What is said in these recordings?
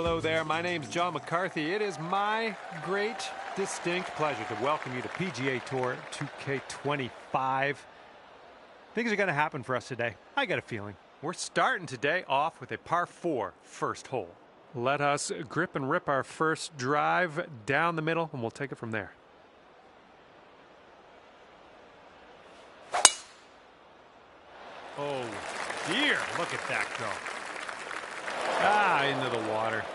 hello there. My name's John McCarthy. It is my great, distinct pleasure to welcome you to PGA Tour 2K25. Things are going to happen for us today. I got a feeling. We're starting today off with a par 4 first hole. Let us grip and rip our first drive down the middle, and we'll take it from there. Oh, dear. Look at that go. Into the water.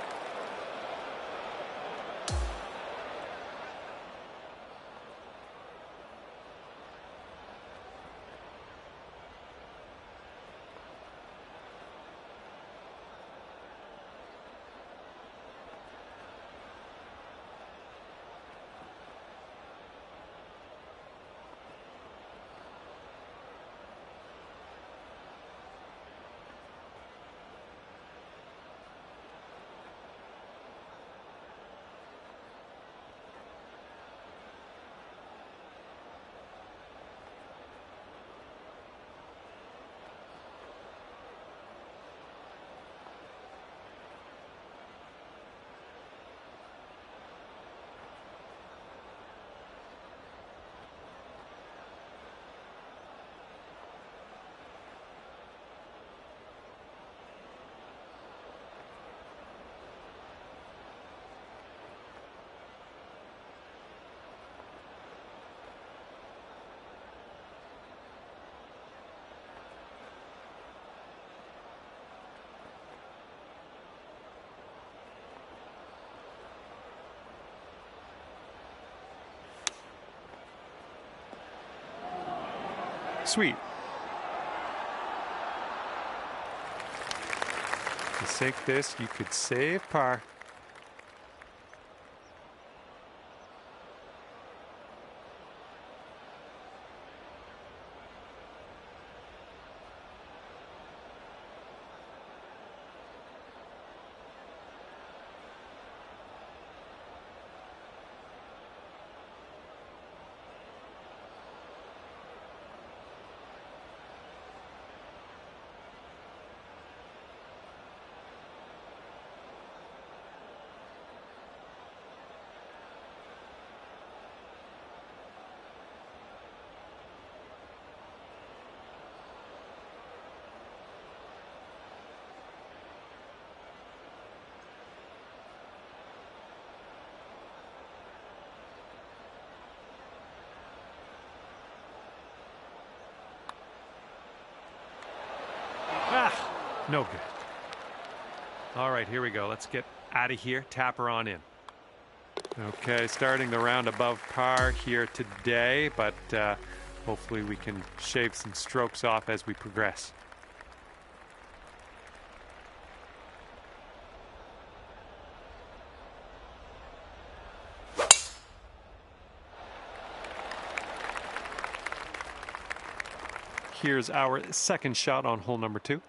Sweet. To sink this, you could save par. No good. All right, here we go. Let's get out of here. Tap her on in. Okay, starting the round above par here today, but hopefully we can shave some strokes off as we progress. Here's our second shot on hole number 2.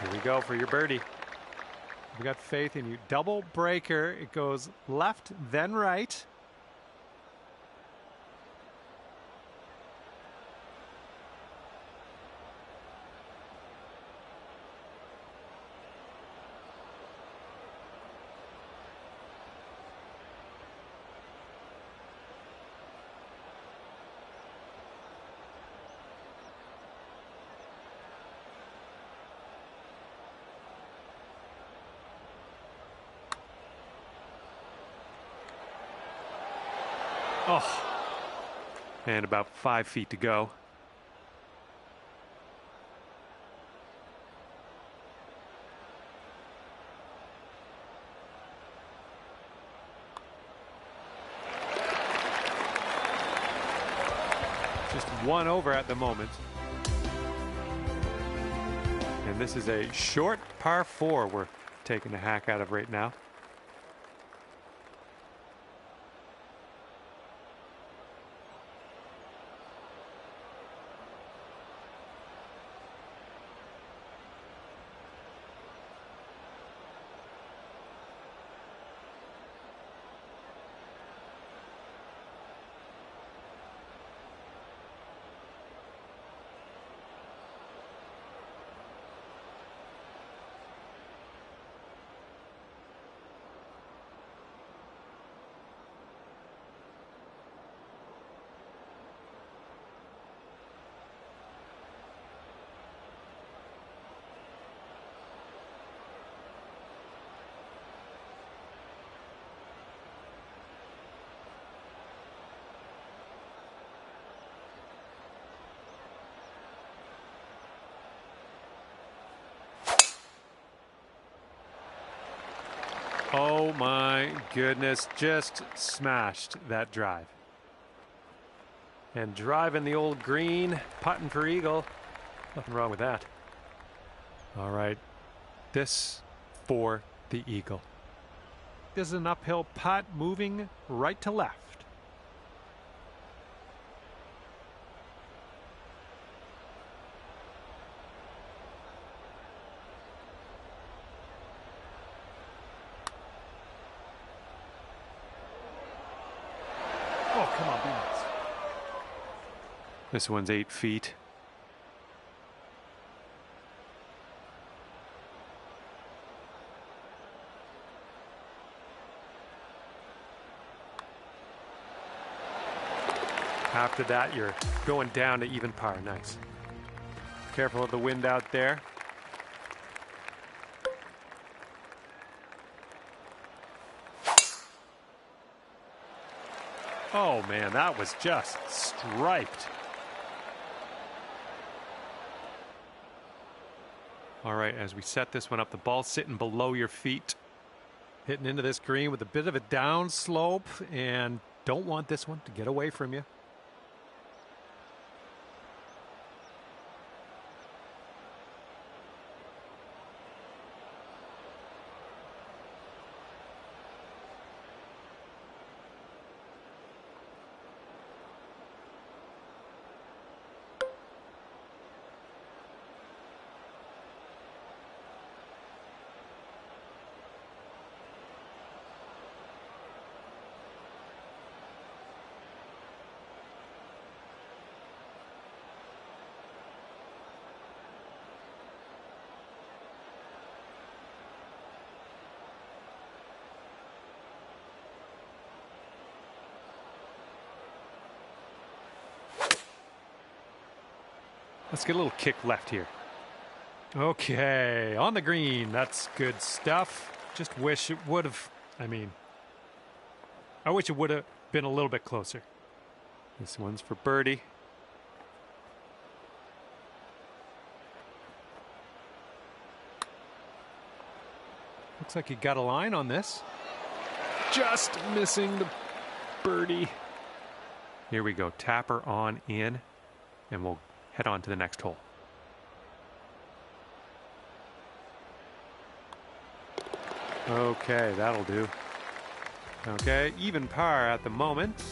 Here we go for your birdie. We got faith in you. Double breaker. It goes left, then right. Oh, and about 5 feet to go. Just one over at the moment. And this is a short par 4 we're taking a hack out of right now. Oh my goodness, just smashed that drive. And driving the old green, putting for eagle. Nothing wrong with that. All right, this for the eagle. This is an uphill putt moving right to left. Oh, come on, be nice. This one's 8 feet. After that, you're going down to even par. Nice. Careful of the wind out there. Oh man, that was just striped. All right, as we set this one up, the ball's sitting below your feet, hitting into this green with a bit of a down slope, and don't want this one to get away from you. Let's get a little kick left here. Okay, on the green. That's good stuff. Just wish it would have, I wish it would have been a little bit closer. This one's for birdie. Looks like he got a line on this. Just missing the birdie. Here we go. Tapper on in, and we'll head on to the next hole. Okay, that'll do. Okay, even par at the moment.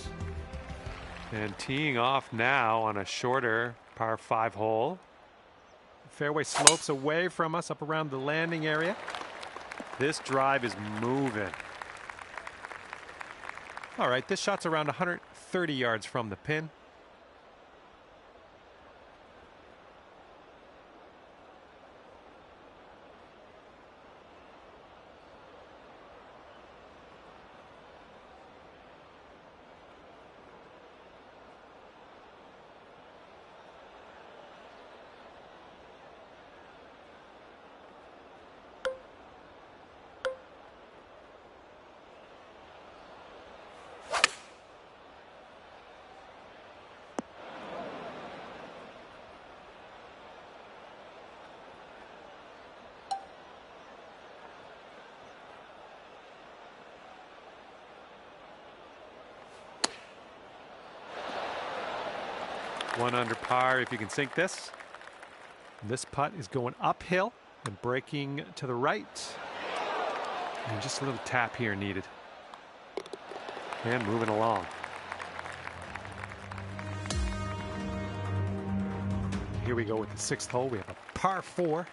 And teeing off now on a shorter par 5 hole. Fairway slopes away from us up around the landing area. This drive is moving. All right, this shot's around 130 yards from the pin. 1 under par if you can sink this. This putt is going uphill and breaking to the right. And just a little tap here needed. And moving along. Here we go with the 6th hole. We have a par 4.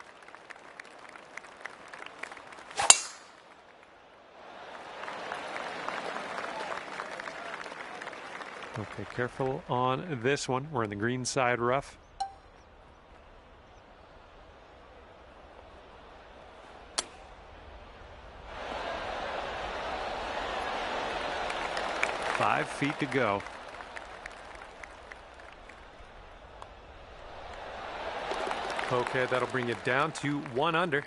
Okay, careful on this one. We're in the green side rough. Five feet to go. Okay, that'll bring it down to 1 under.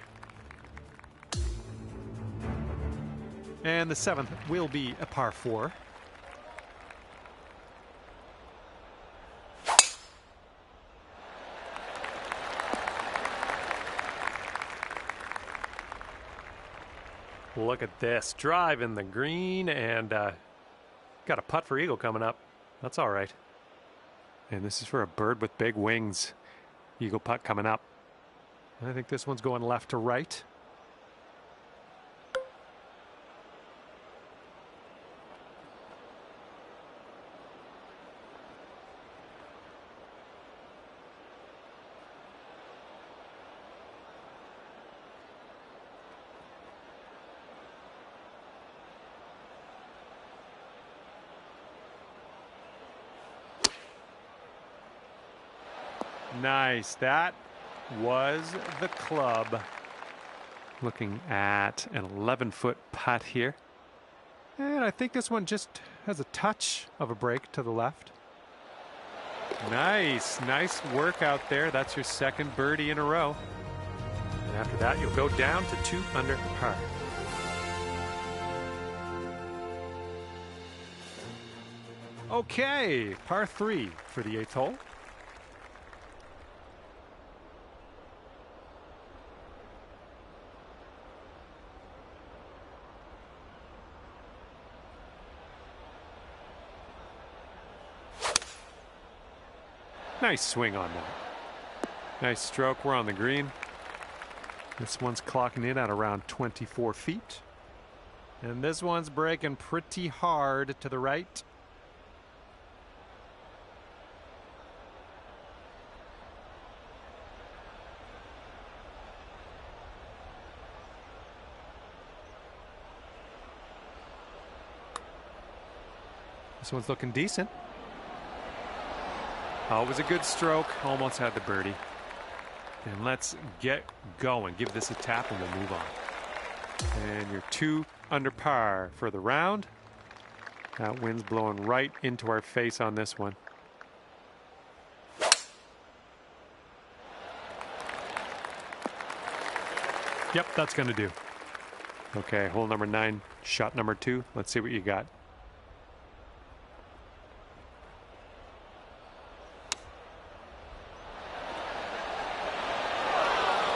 And the 7th will be a par 4. Look at this. Drive in the green and got a putt for eagle coming up. That's all right. And this is for a bird with big wings. Eagle putt coming up. I think this one's going left to right. Nice. That was the club. Looking at an 11-foot putt here. And I think this one just has a touch of a break to the left. Nice. Nice work out there. That's your 2nd birdie in a row. And after that, you'll go down to 2 under par. Okay, par 3 for the 8th hole. Nice swing on that. Nice stroke. We're on the green. This one's clocking in at around 24 feet. And this one's breaking pretty hard to the right. This one's looking decent. Always a good stroke. Almost had the birdie. And let's get going. Give this a tap and we'll move on. And you're 2 under par for the round. That wind's blowing right into our face on this one. Yep, that's going to do. Okay, hole number 9, shot number 2. Let's see what you got.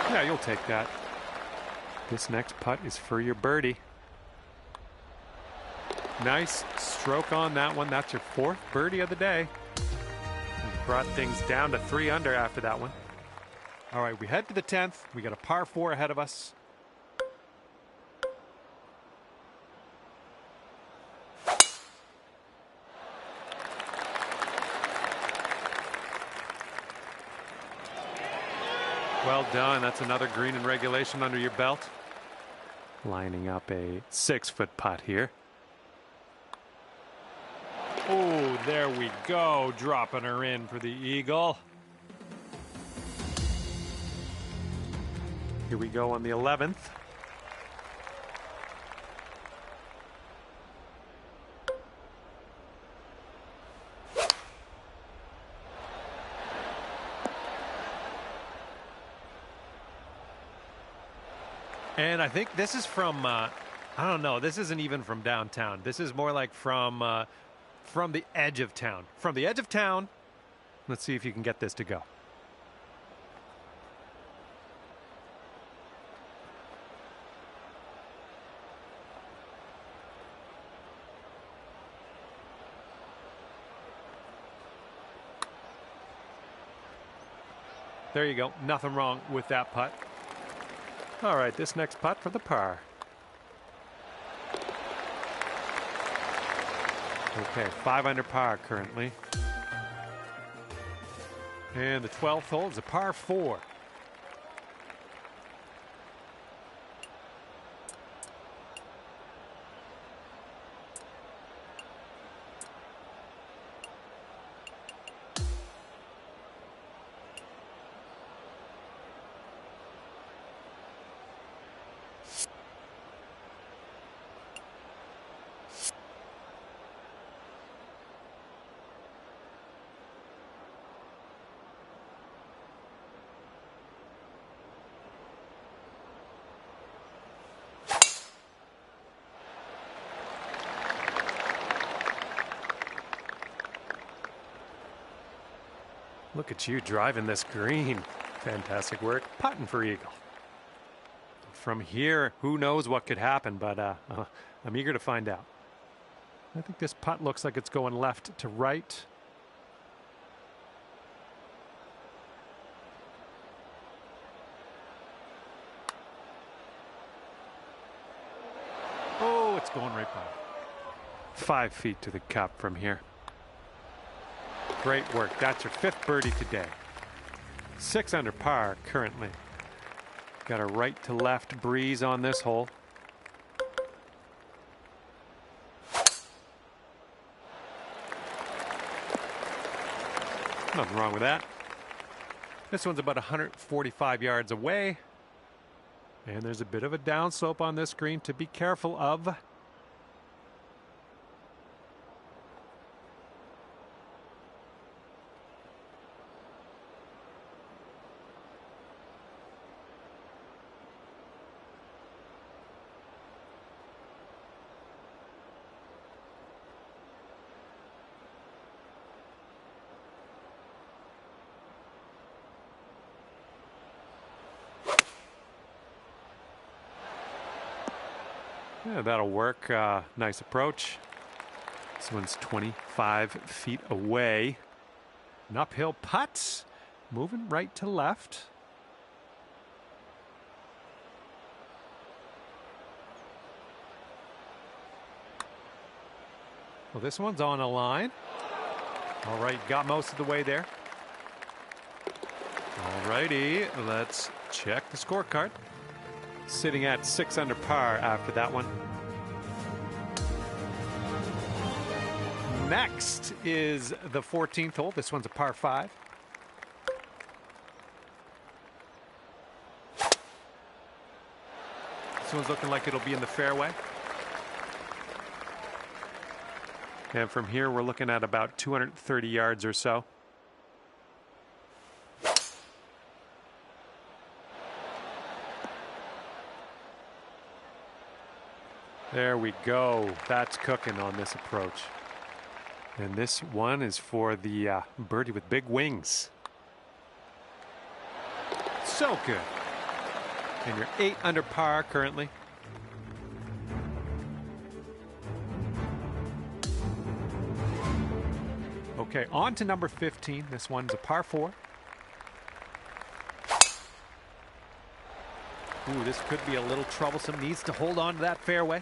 Yeah, you'll take that. This next putt is for your birdie. Nice stroke on that one. That's your 4th birdie of the day. You brought things down to 3 under after that one. All right, we head to the 10th. We got a par 4 ahead of us. Well done. That's another green in regulation under your belt. Lining up a 6-foot putt here. Oh, there we go. Dropping her in for the eagle. Here we go on the 11th. And I think this is from, I don't know, this isn't even from downtown. This is more like from the edge of town. From the edge of town, let's see if you can get this to go. There you go. Nothing wrong with that putt. All right, this next putt for the par. Okay, 5 under par currently. And the 12th hole is a par 4. Look at you driving this green. Fantastic work. Putting for eagle. From here, who knows what could happen, but I'm eager to find out. I think this putt looks like it's going left to right. Oh, it's going right by. 5 feet to the cup from here. Great work. That's your 5th birdie today. 6 under par currently. Got a right to left breeze on this hole. Nothing wrong with that. This one's about 145 yards away. And there's a bit of a downslope on this green to be careful of. Yeah, that'll work. Nice approach. This one's 25 feet away. An uphill putt. Moving right to left. Well, this one's on a line. All right, got most of the way there. All righty, let's check the scorecard. Sitting at 6 under par after that one. Next is the 14th hole. This one's a par 5. This one's looking like it'll be in the fairway. And from here, we're looking at about 230 yards or so. There we go. That's cooking on this approach. And this one is for the birdie with big wings. So good. And you're 8 under par currently. Okay, on to number 15. This one's a par 4. Ooh, this could be a little troublesome. Needs to hold on to that fairway.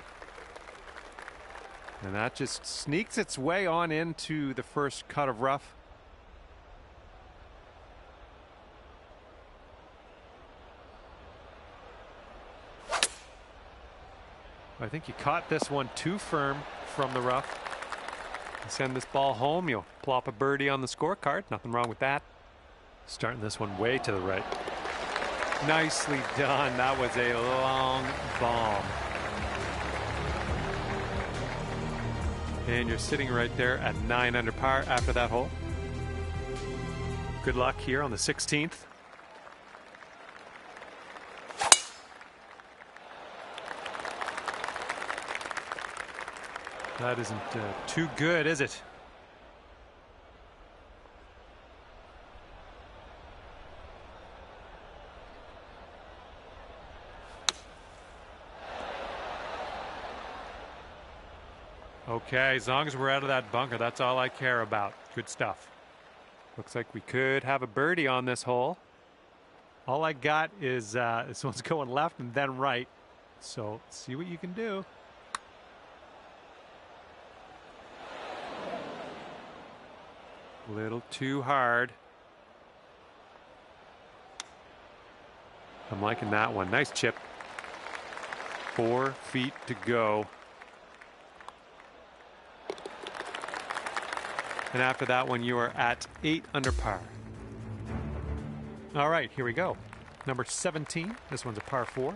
And that just sneaks its way on into the first cut of rough. I think you caught this one too firm from the rough. You send this ball home, you'll plop a birdie on the scorecard. Nothing wrong with that. Starting this one way to the right. Nicely done. That was a long bomb. And you're sitting right there at 9 under par after that hole. Good luck here on the 16th. That isn't too good, is it? Okay, as long as we're out of that bunker, that's all I care about. Good stuff. Looks like we could have a birdie on this hole. All I got is this one's going left and then right. So see what you can do. A little too hard. I'm liking that one. Nice chip. 4 feet to go. And after that one, you are at 8 under par. All right, here we go. Number 17. This one's a par 4.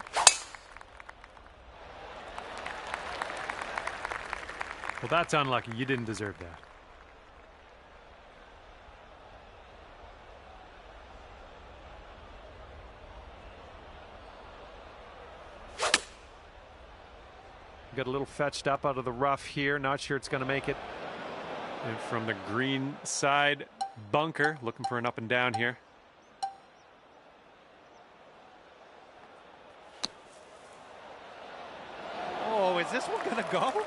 Well, that's unlucky. You didn't deserve that. Got a little fetched up out of the rough here. Not sure it's going to make it. And from the green side bunker, looking for an up and down here. Oh, is this one going to go?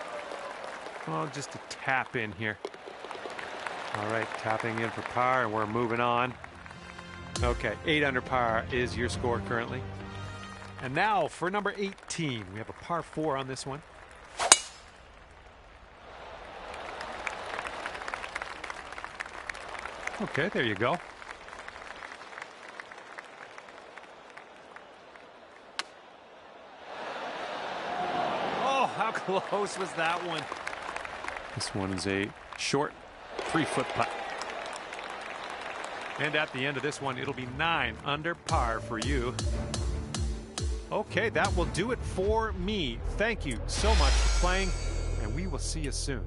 Oh, just a tap in here. All right, tapping in for par, and we're moving on. Okay, 8 under par is your score currently. And now for number 18, we have a par 4 on this one. Okay, there you go. Oh, how close was that one? This one is a short 3-foot putt. And at the end of this one, it'll be 9 under par for you. Okay, that will do it for me. Thank you so much for playing, and we will see you soon.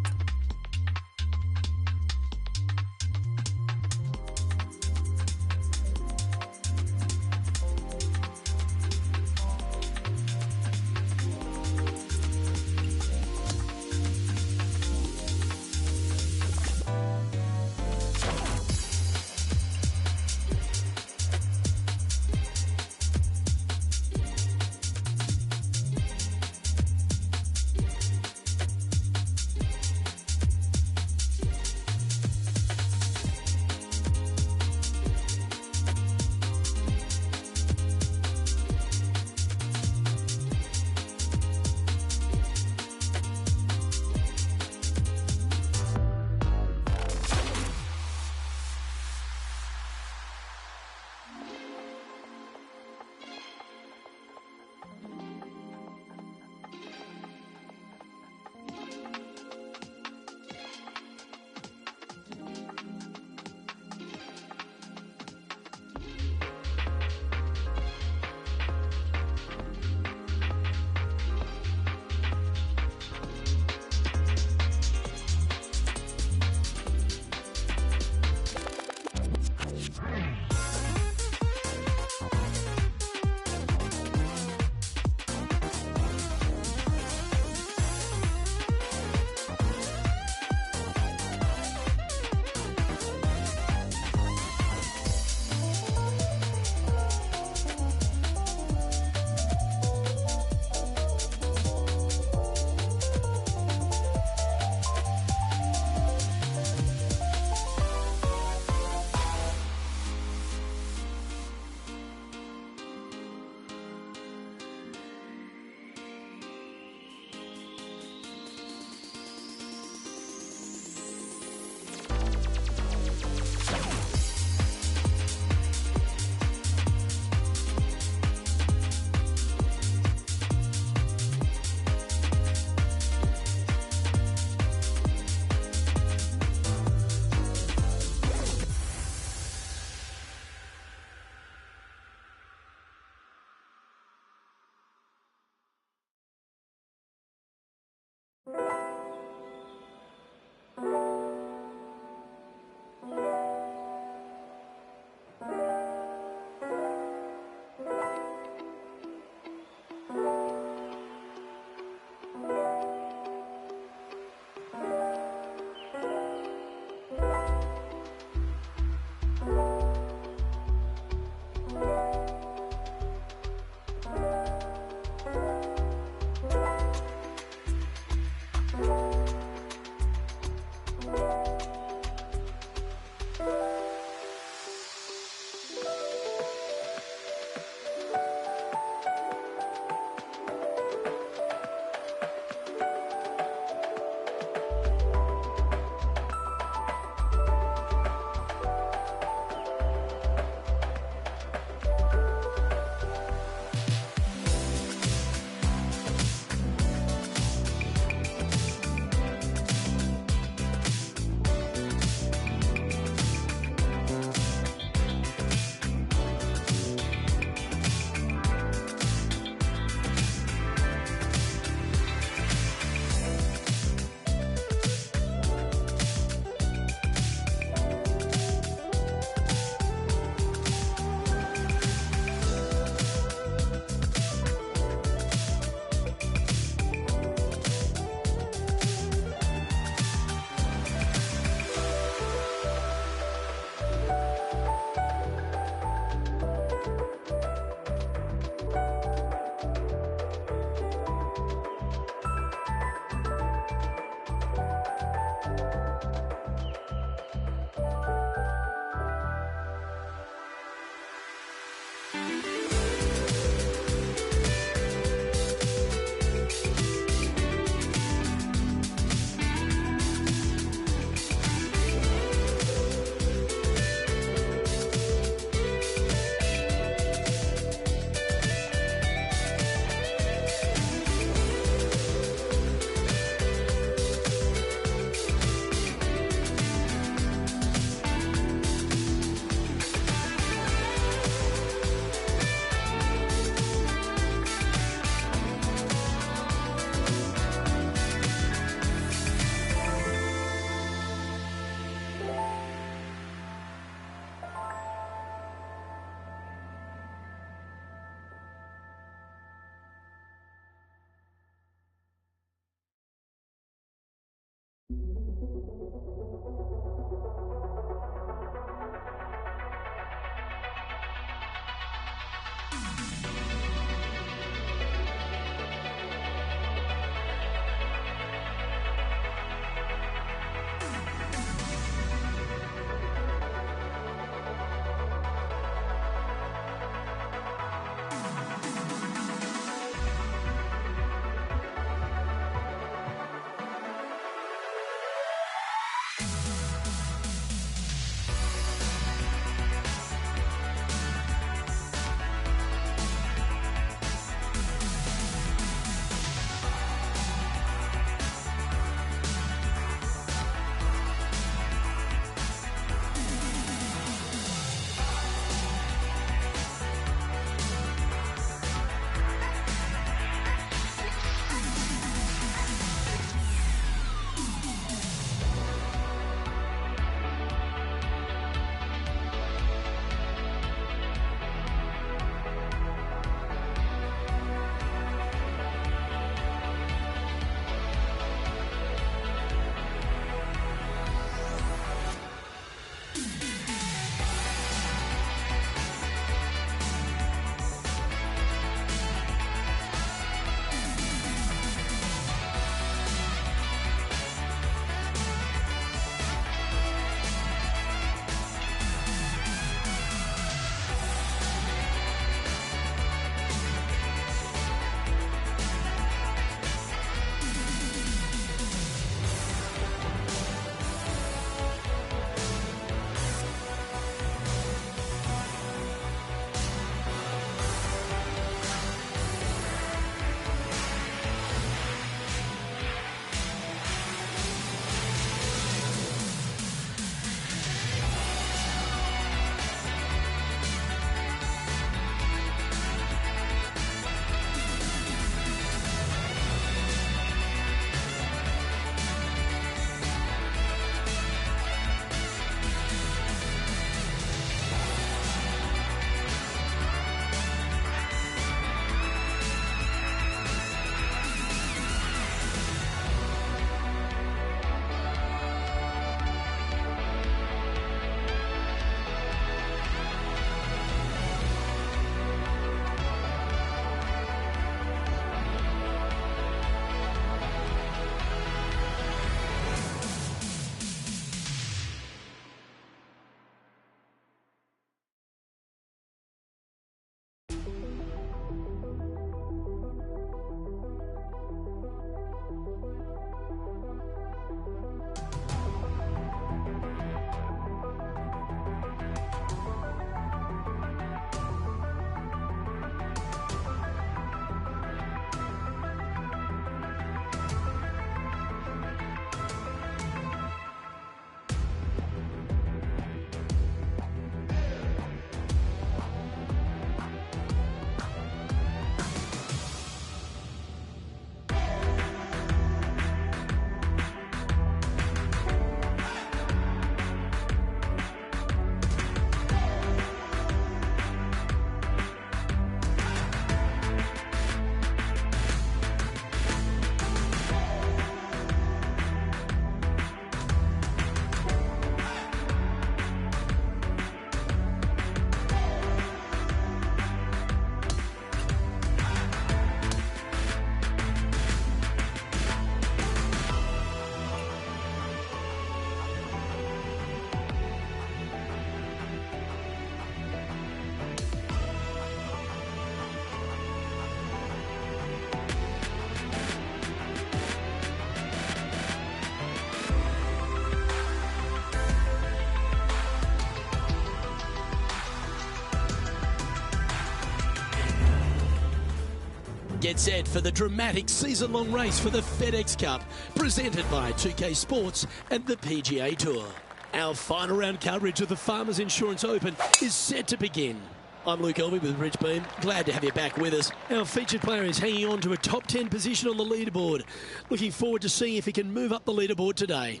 Get set for the dramatic season-long race for the FedEx Cup, presented by 2K Sports and the PGA Tour. Our final round coverage of the Farmers Insurance Open is set to begin. I'm Luke Elvey with Rich Beam. Glad to have you back with us. Our featured player is hanging on to a top 10 position on the leaderboard. Looking forward to seeing if he can move up the leaderboard today.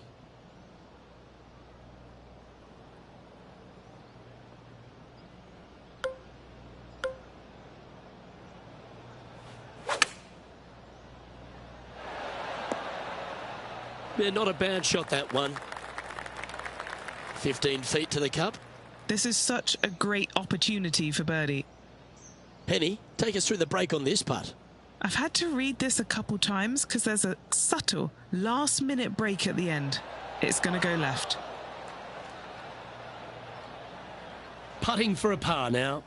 Yeah, not a bad shot, that one. 15 feet to the cup. This is such a great opportunity for birdie. Penny, take us through the break on this putt. I've had to read this a couple times because there's a subtle last-minute break at the end. It's going to go left. Putting for a par now.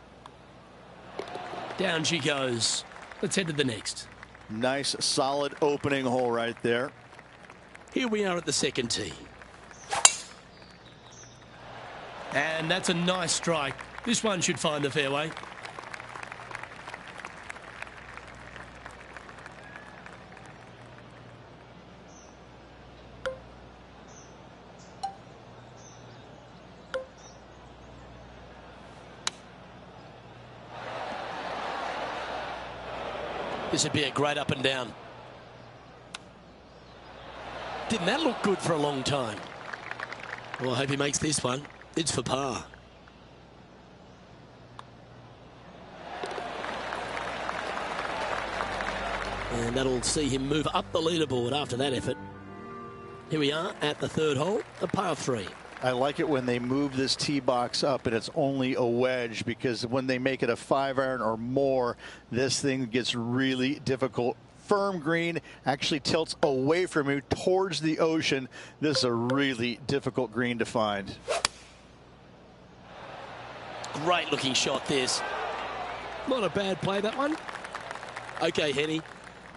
Down she goes. Let's head to the next. Nice, solid opening hole right there. Here we are at the second tee. And that's a nice strike. This one should find the fairway. This would be a great up and down. Didn't that look good for a long time? Well, I hope he makes this one. It's for par. And that'll see him move up the leaderboard after that effort. Here we are at the third hole, a par 3. I like it when they move this tee box up and it's only a wedge, because when they make it a 5-iron or more, this thing gets really difficult. Firm green, actually tilts away from you towards the ocean. This is a really difficult green to find. Great looking shot, this. Not a bad play, that one. Okay, Henny,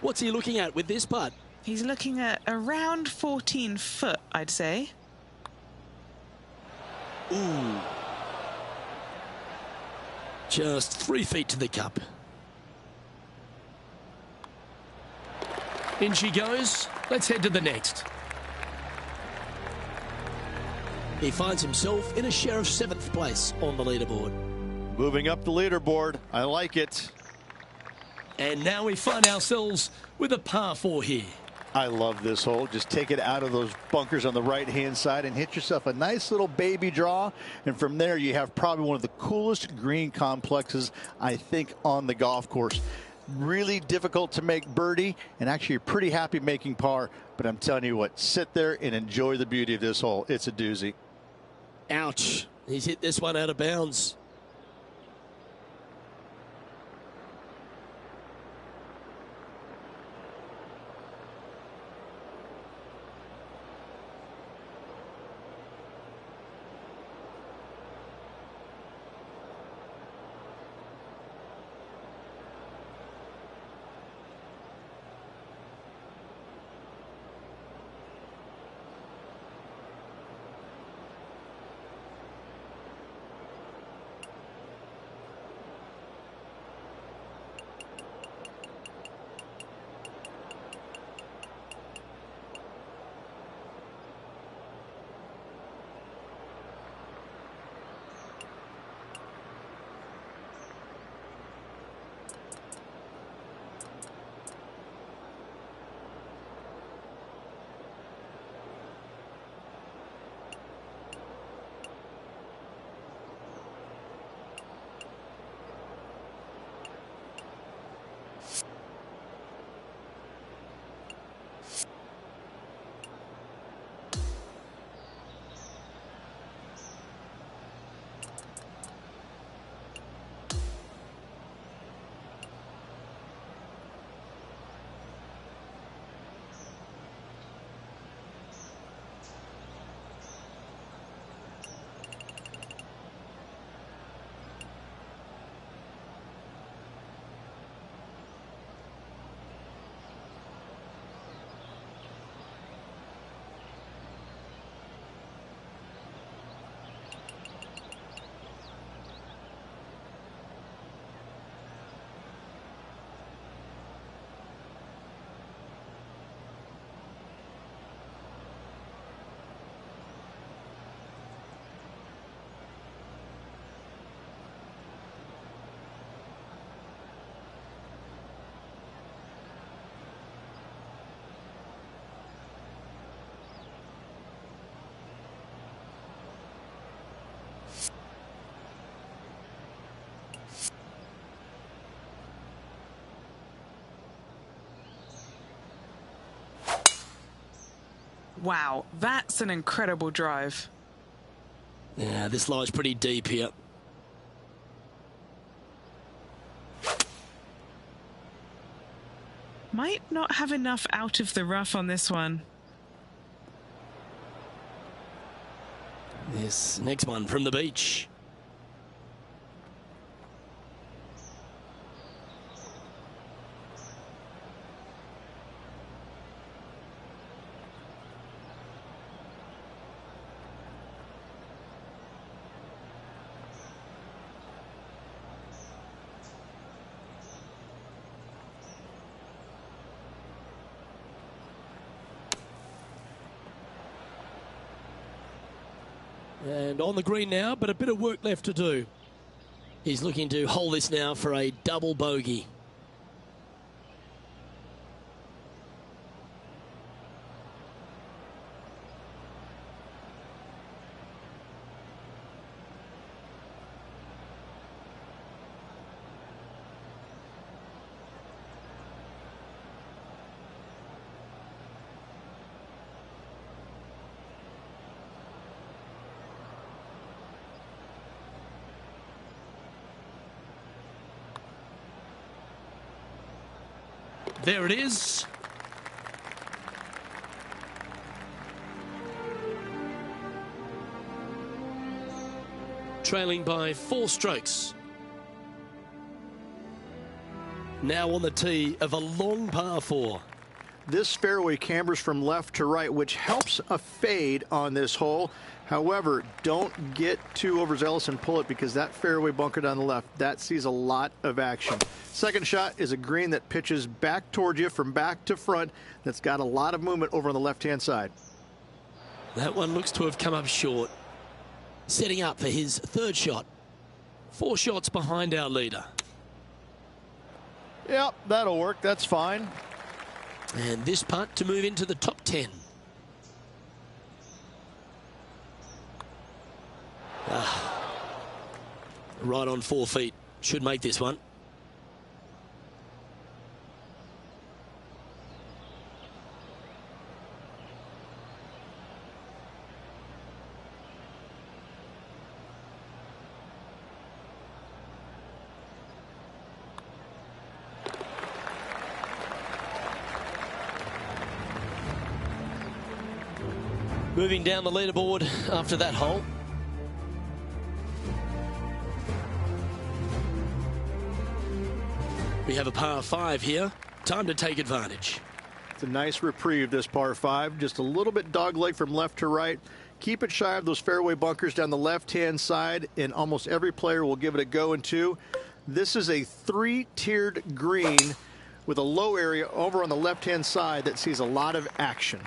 what's he looking at with this putt? He's looking at around 14 foot, I'd say. Ooh. Just 3 feet to the cup. In she goes. Let's head to the next. He finds himself in a share of 7th place on the leaderboard. Moving up the leaderboard. I like it. And now we find ourselves with a par 4 here. I love this hole. Just take it out of those bunkers on the right-hand side and hit yourself a nice little baby draw. And from there, you have probably one of the coolest green complexes, I think, on the golf course. Really difficult to make birdie, and actually you're pretty happy making par. But I'm telling you what, sit there and enjoy the beauty of this hole. It's a doozy. Ouch. He's hit this one out of bounds. Wow, that's an incredible drive. Yeah, this lies pretty deep here. Might not have enough out of the rough on this one. This next one from the beach. And on the green now, but a bit of work left to do. He's looking to hold this now for a double bogey. There it is. Trailing by 4 strokes. Now on the tee of a long par 4. This fairway cambers from left to right, which helps a fade on this hole. However, don't get too overzealous and pull it, because that fairway bunker down the left, that sees a lot of action. Second shot is a green that pitches back towards you from back to front. That's got a lot of movement over on the left-hand side. That one looks to have come up short. Setting up for his third shot. 4 shots behind our leader. Yep, that'll work. That's fine. And this putt to move into the top 10. Right on 4 feet. Should make this one. Moving down the leaderboard after that hole. We have a par 5 here. Time to take advantage. It's a nice reprieve, this par 5. Just a little bit dogleg from left to right. Keep it shy of those fairway bunkers down the left-hand side, and almost every player will give it a go in 2. This is a 3-tiered green with a low area over on the left-hand side that sees a lot of action.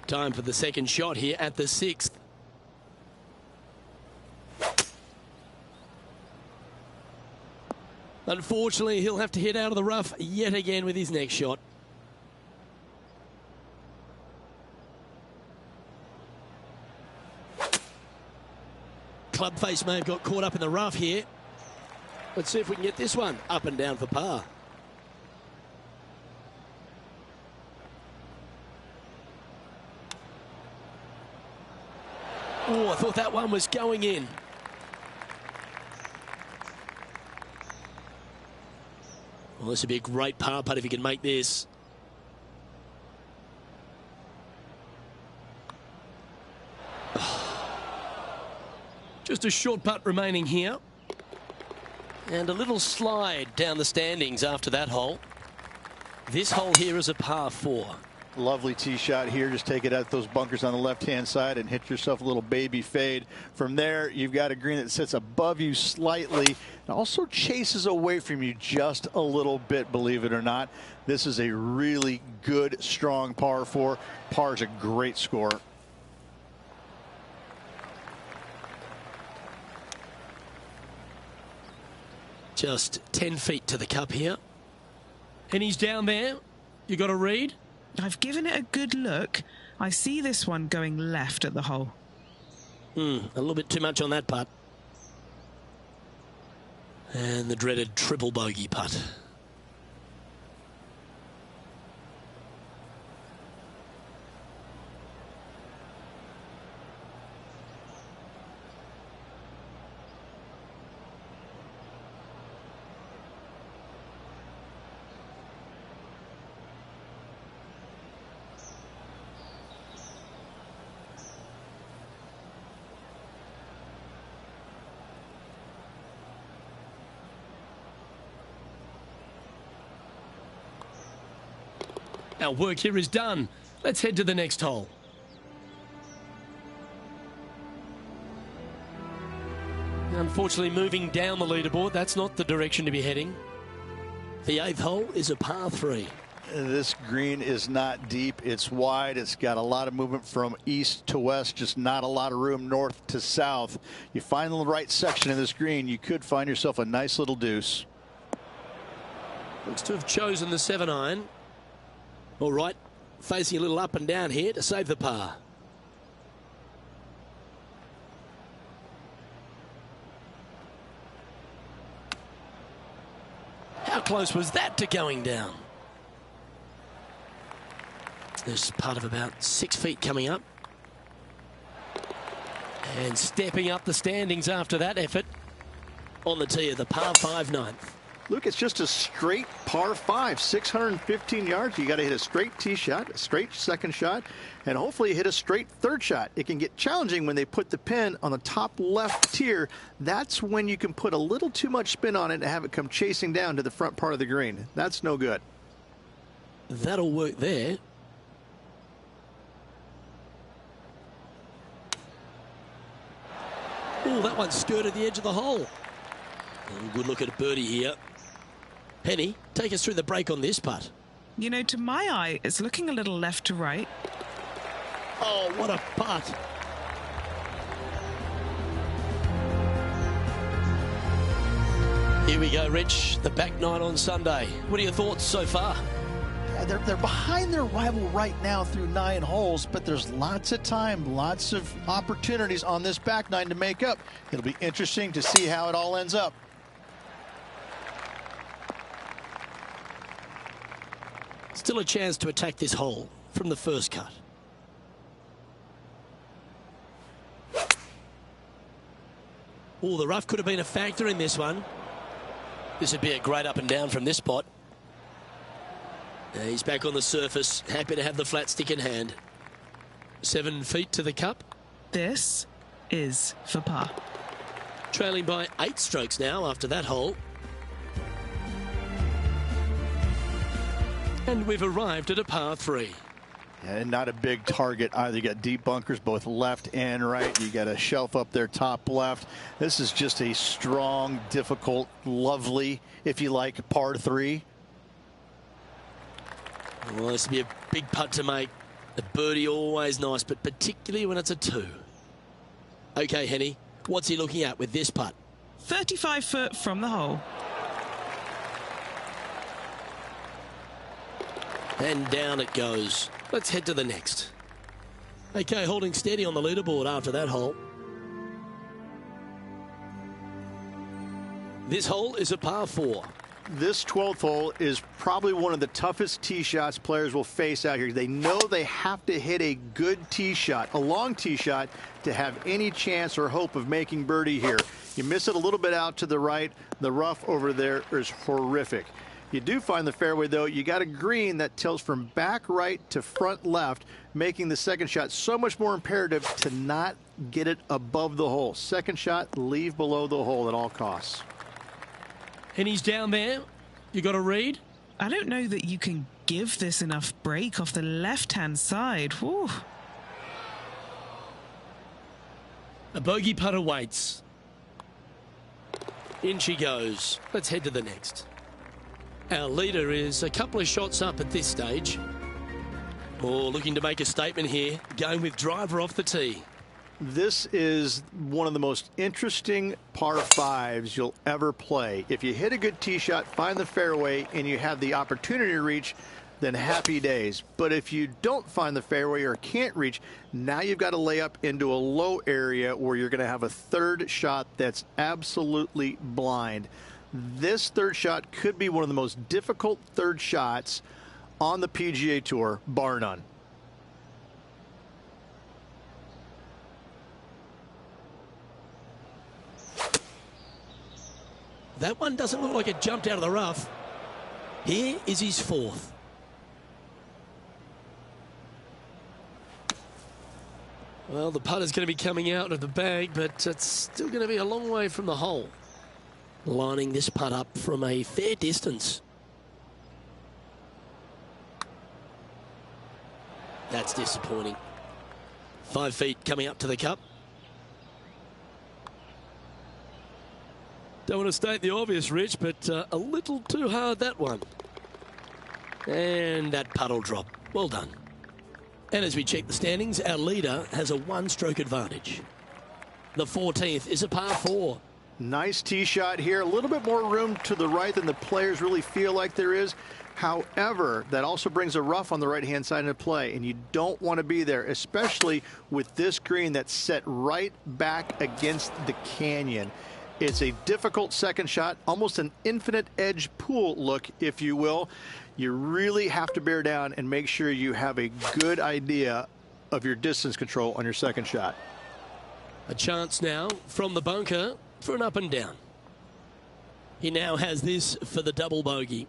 Time for the second shot here at the 6th. Unfortunately, he'll have to hit out of the rough yet again with his next shot. Club face may have got caught up in the rough here. Let's see if we can get this one up and down for par. Oh, I thought that one was going in. Well, this would be a great par putt if he can make this. Just a short putt remaining here. And a little slide down the standings after that hole. This hole here is a par 4. Lovely tee shot here. Just take it out those bunkers on the left-hand side and hit yourself a little baby fade. From there, you've got a green that sits above you slightly and also chases away from you just a little bit, believe it or not. This is a really good, strong par 4. Par is a great score. Just 10 feet to the cup here. And he's down there. You got a read? I've given it a good look. I see this one going left at the hole. A little bit too much on that putt. And the dreaded triple bogey putt. Our work here is done. Let's head to the next hole. Unfortunately, moving down the leaderboard, that's not the direction to be heading. The 8th hole is a par 3. This green is not deep. It's wide. It's got a lot of movement from east to west, just not a lot of room north to south. You find the right section of this green, you could find yourself a nice little deuce. Looks to have chosen the 7-iron. All right, facing a little up and down here to save the par. How close was that to going down? There's part of about 6 feet coming up. And stepping up the standings after that effort on the tee of the par 5 9th. Luke, it's just a straight par 5, 615 yards. You got to hit a straight tee shot, a straight second shot, and hopefully hit a straight third shot. It can get challenging when they put the pin on the top left tier. That's when you can put a little too much spin on it and have it come chasing down to the front part of the green. That's no good. That'll work there. Oh, that one skirted the edge of the hole. Oh, good look at a birdie here. Penny, take us through the break on this putt. You know, to my eye, it's looking a little left to right. Oh, what a putt. Here we go, Rich. The back nine on Sunday. What are your thoughts so far? They're behind their rival right now through 9 holes, but there's lots of time, lots of opportunities on this back 9 to make up. It'll be interesting to see how it all ends up. Still a chance to attack this hole from the first cut. Oh, the rough could have been a factor in this one. This would be a great up and down from this spot. He's back on the surface, happy to have the flat stick in hand. 7 feet to the cup. This is for par. Trailing by 8 strokes now after that hole. And we've arrived at a par 3. And not a big target either. You got deep bunkers both left and right. You got a shelf up there top left. This is just a strong, difficult, lovely, if you like, par 3. Well, this would be a big putt to make. A birdie always nice, but particularly when it's a 2. Okay, Henny, what's he looking at with this putt? 35 foot from the hole. And down it goes. Let's head to the next. Okay, holding steady on the leaderboard after that hole. This hole is a par 4. This 12th hole is probably one of the toughest tee shots players will face out here. They know they have to hit a good tee shot, a long tee shot, to have any chance or hope of making birdie here. You miss it a little bit out to the right. The rough over there is horrific. You do find the fairway, though. You got a green that tilts from back right to front left, making the second shot so much more imperative to not get it above the hole. Second shot, leave below the hole at all costs. And he's down there. You got a read? I don't know that you can give this enough break off the left-hand side. Whew. A bogey putt awaits. In she goes. Let's head to the next. Our leader is a couple of shots up at this stage. Oh, looking to make a statement here. Going with driver off the tee. This is one of the most interesting par 5s you'll ever play. If you hit a good tee shot, find the fairway, and you have the opportunity to reach, then happy days. But if you don't find the fairway or can't reach, now you've got to lay up into a low area where you're going to have a third shot that's absolutely blind. This third shot could be one of the most difficult third shots on the PGA Tour, bar none. That one doesn't look like it jumped out of the rough. Here is his 4th. Well, the putter's going to be coming out of the bag, but it's still going to be a long way from the hole. Lining this putt up from a fair distance. That's disappointing. 5 feet coming up to the cup. Don't want to state the obvious, Rich, but a little too hard, that one. And that puddle drop. Well done. And as we check the standings, our leader has a 1-stroke advantage. The 14th is a par 4. Nice tee shot here. A little bit more room to the right than the players really feel like there is. However, that also brings a rough on the right-hand side into play, and you don't want to be there, especially with this green that's set right back against the canyon. It's a difficult second shot, almost an infinite edge pool look, if you will. You really have to bear down and make sure you have a good idea of your distance control on your second shot. A chance now from the bunker for an up and down. He now has this for the double bogey.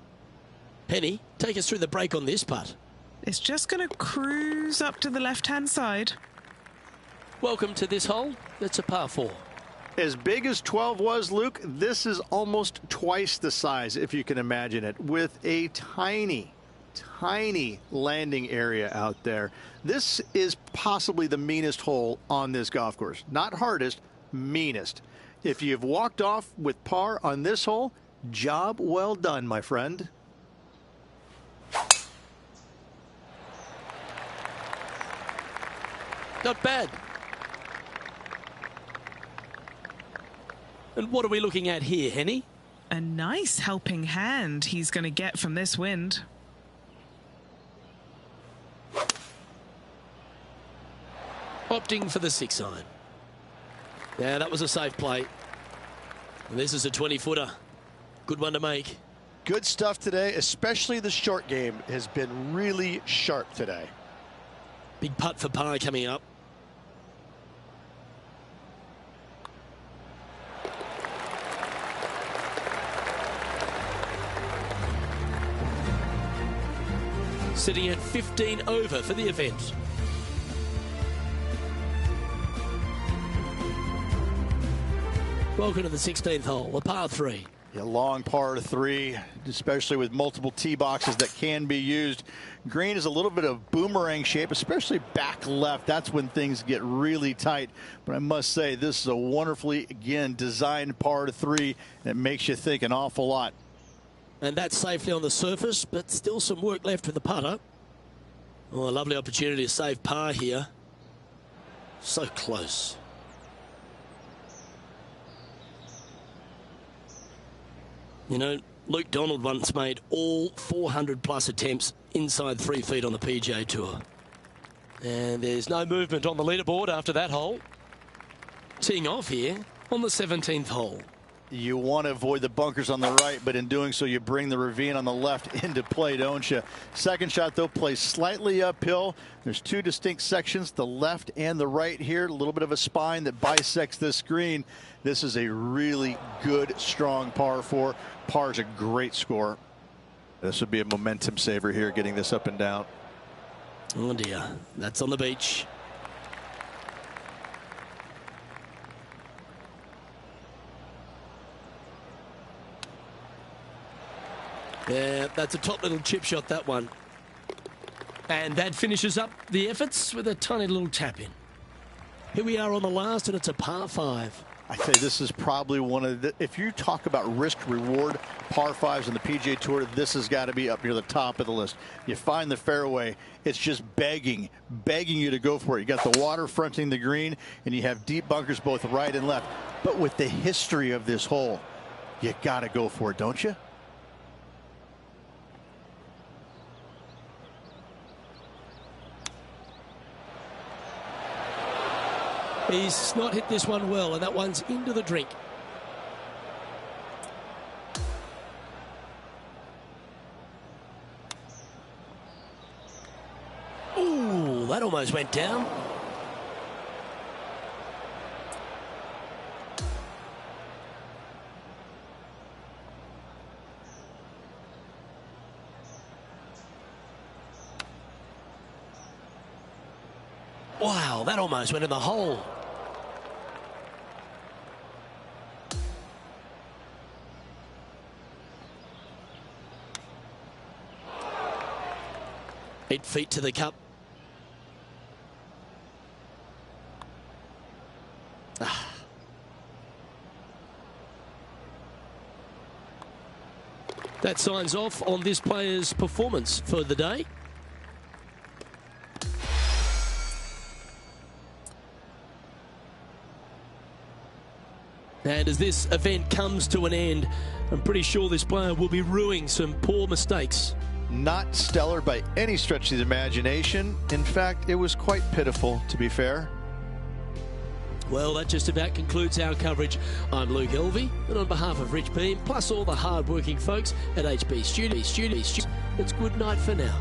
Penny, take us through the break on this putt. It's just going to cruise up to the left-hand side. Welcome to this hole. That's a par 4. As big as 12 was, Luke, this is almost twice the size, if you can imagine it, with a tiny, tiny landing area out there. This is possibly the meanest hole on this golf course. Not hardest, meanest. If you've walked off with par on this hole, job well done, my friend. Not bad. And what are we looking at here, Henny? A nice helping hand he's going to get from this wind. Opting for the 6-iron. Yeah, that was a safe play. And this is a 20-footer. Good one to make. Good stuff today, especially the short game has been really sharp today. Big putt for par coming up. Sitting at 15 over for the event. Welcome to the 16th hole, a par 3. A long par 3, especially with multiple tee boxes that can be used. Green is a little bit of boomerang shape, especially back left. That's when things get really tight. But I must say, this is a wonderfully, again, designed par 3 that makes you think an awful lot. And that's safely on the surface, but still some work left with the putter. Oh, a lovely opportunity to save par here. So close. You know, Luke Donald once made all 400-plus attempts inside 3 feet on the PGA Tour. And there's no movement on the leaderboard after that hole. Teeing off here on the 17th hole. You want to avoid the bunkers on the right, but in doing so, you bring the ravine on the left into play, don't you? Second shot, though, plays slightly uphill. There's 2 distinct sections, the left and the right here. A little bit of a spine that bisects this green. This is a really good, strong par 4. Par is a great score. This would be a momentum saver here, getting this up and down. Oh, dear. That's on the beach. Yeah, that's a top little chip shot, that one. And that finishes up the efforts with a tiny little tap in. Here we are on the last, and it's a par 5. I tell you, this is probably one of the, if you talk about risk reward par 5s in the PGA Tour, this has got to be up near the top of the list. You find the fairway, it's just begging you to go for it. You got the water fronting the green, and you have deep bunkers both right and left. But with the history of this hole, you got to go for it, don't you? He's not hit this one well, and that one's into the drink. Ooh, that almost went down. Wow, that almost went in the hole. Eight feet to the cup. That signs off on this player's performance for the day. And as this event comes to an end, I'm pretty sure this player will be rueing some poor mistakes. Not stellar by any stretch of the imagination. In fact, it was quite pitiful, to be fair. Well, that just about concludes our coverage. I'm Luke Elvey, and on behalf of Rich Beam, plus all the hard-working folks at HB Studios, it's good night for now.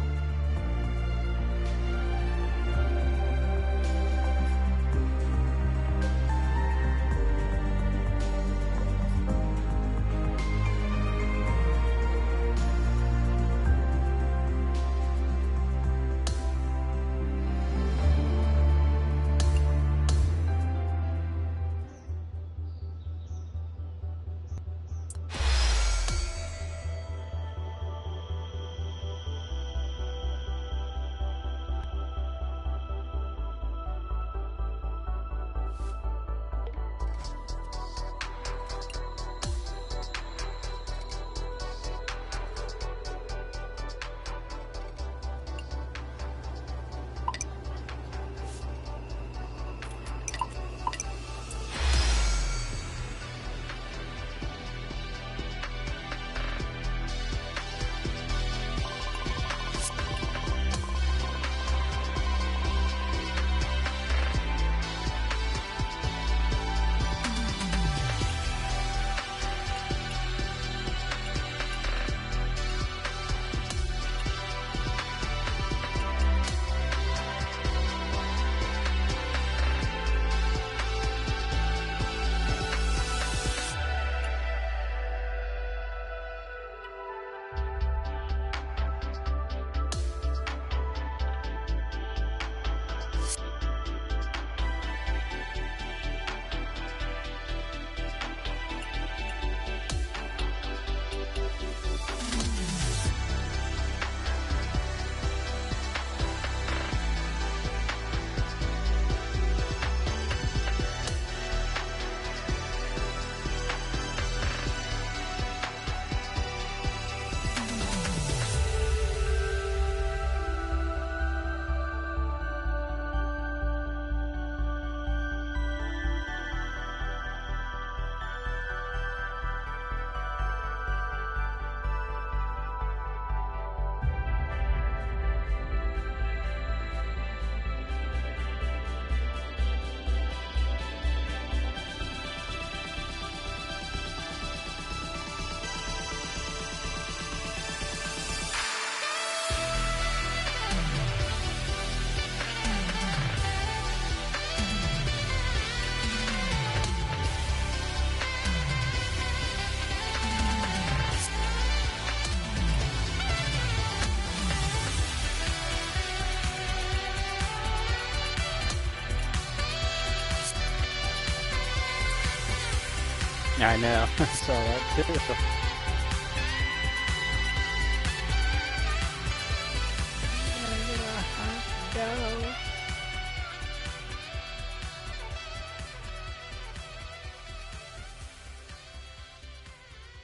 I know. I saw that too.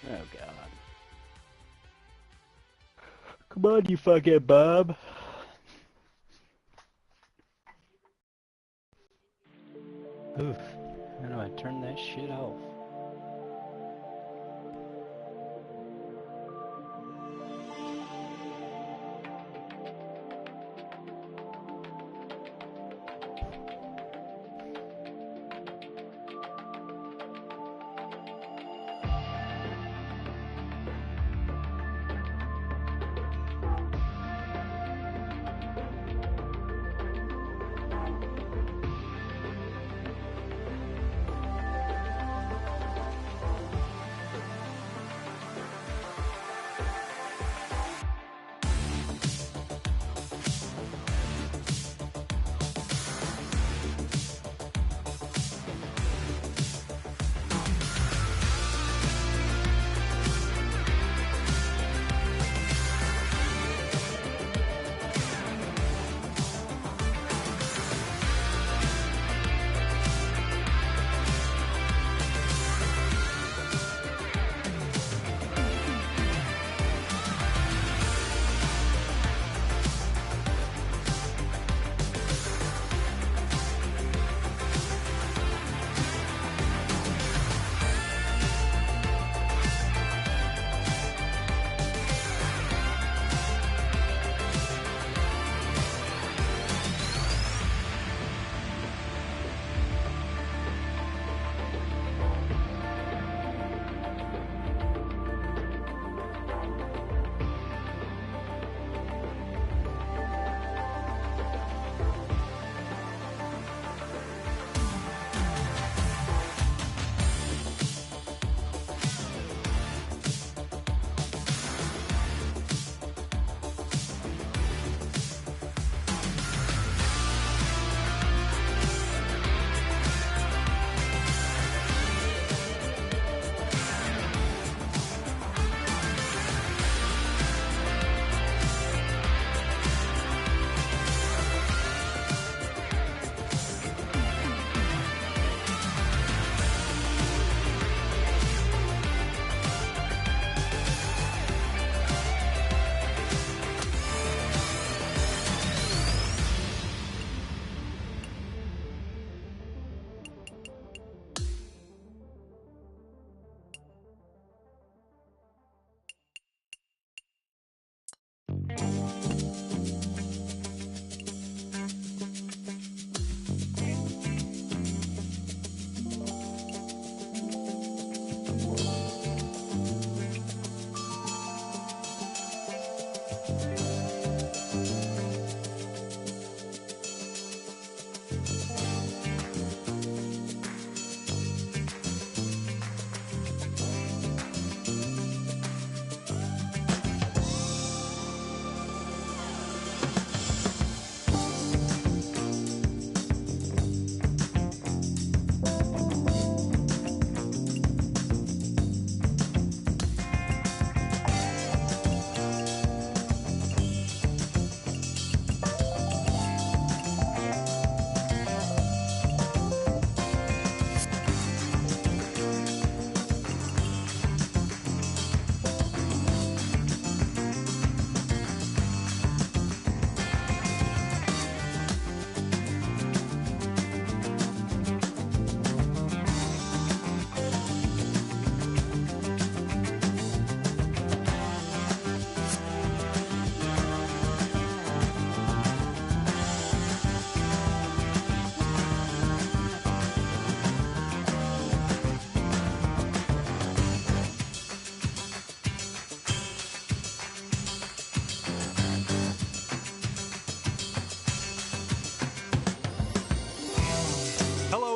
Oh God. Come on, you fucking bub. Oof. How do I turn that shit off?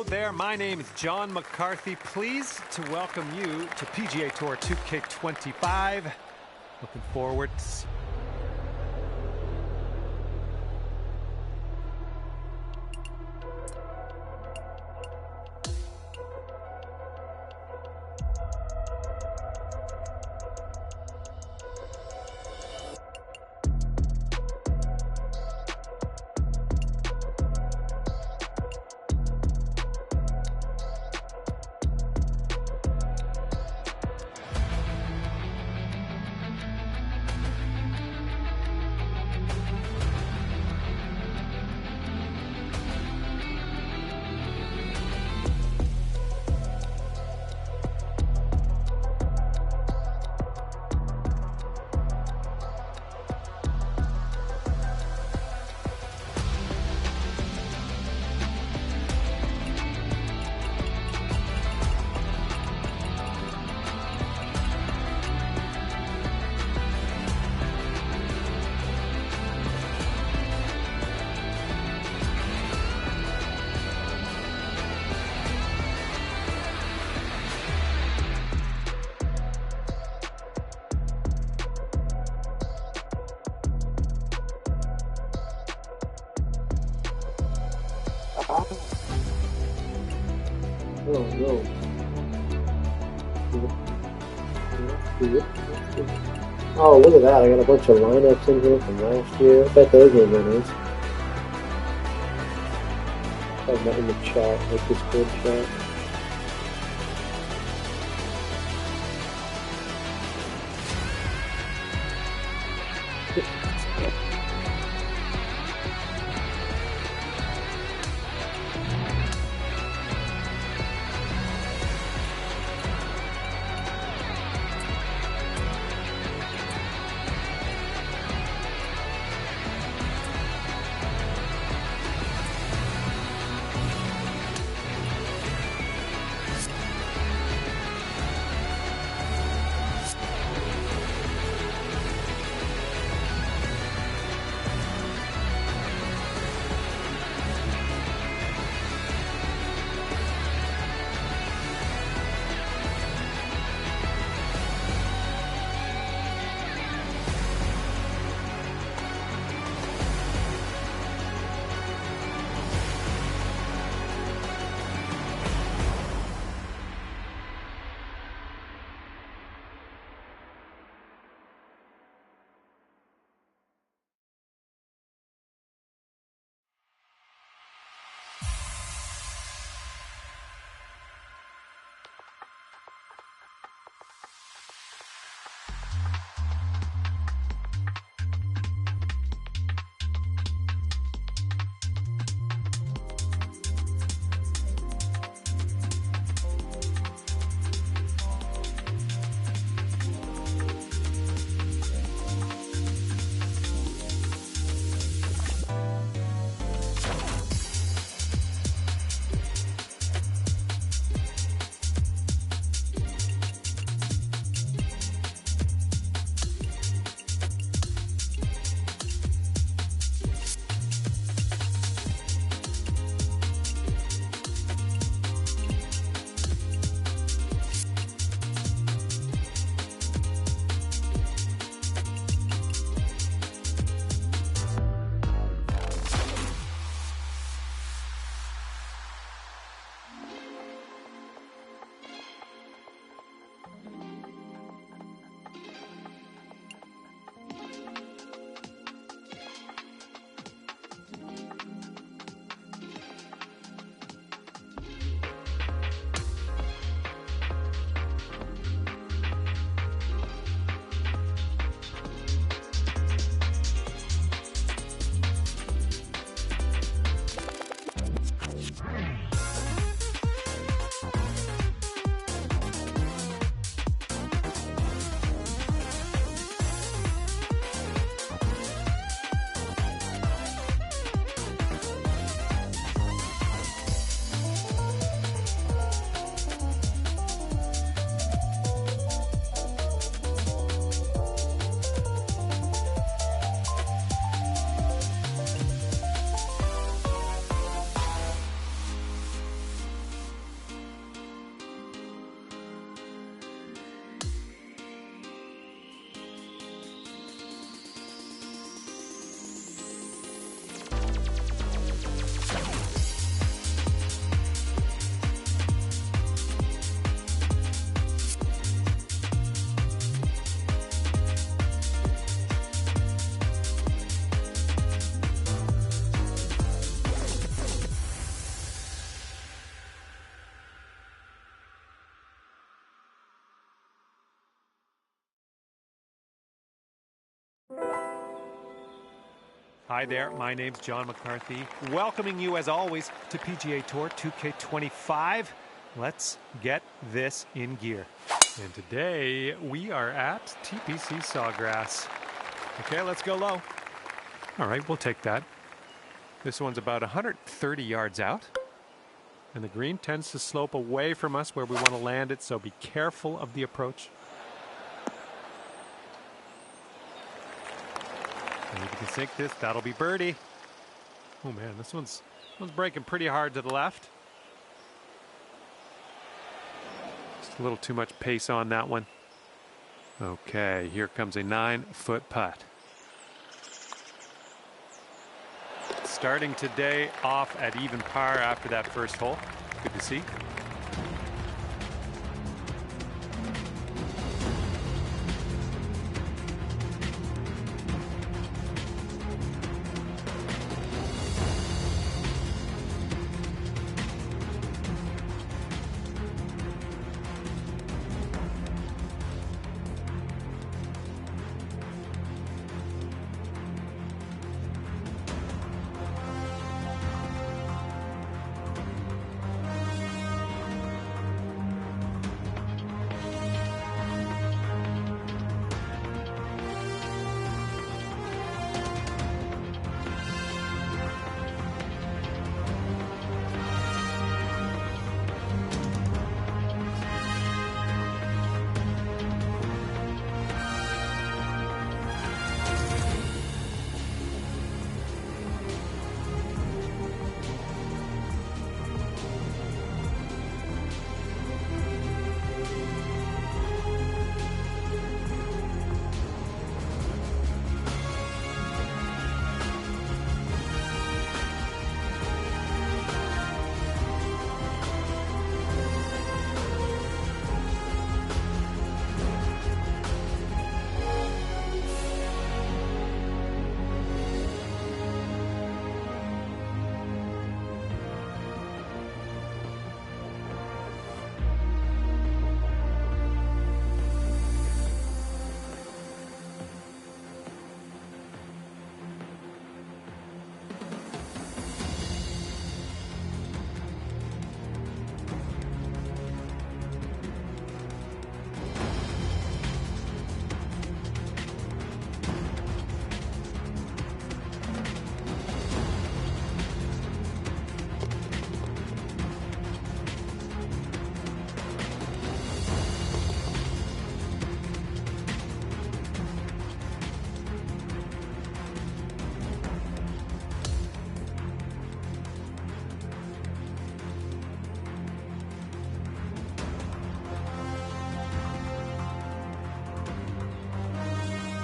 there. My name is John McCarthy. Pleased to welcome you to PGA Tour 2K25. Looking forward to Oh no. Oh, look at that. I got a bunch of lineups in here from last year. I bet those were winners. I've met in the chat, like Discord chat. Hi there, my name's John McCarthy, welcoming you as always to PGA Tour 2K25. Let's get this in gear. And today we are at TPC Sawgrass. Okay, let's go low. All right, we'll take that. This one's about 130 yards out. And the green tends to slope away from us where we want to land it, so be careful of the approach. And if you can sink this, that'll be birdie. Oh man, this one's breaking pretty hard to the left. Just a little too much pace on that one. Okay, here comes a 9-foot putt. Starting today off at even par after that first hole. Good to see.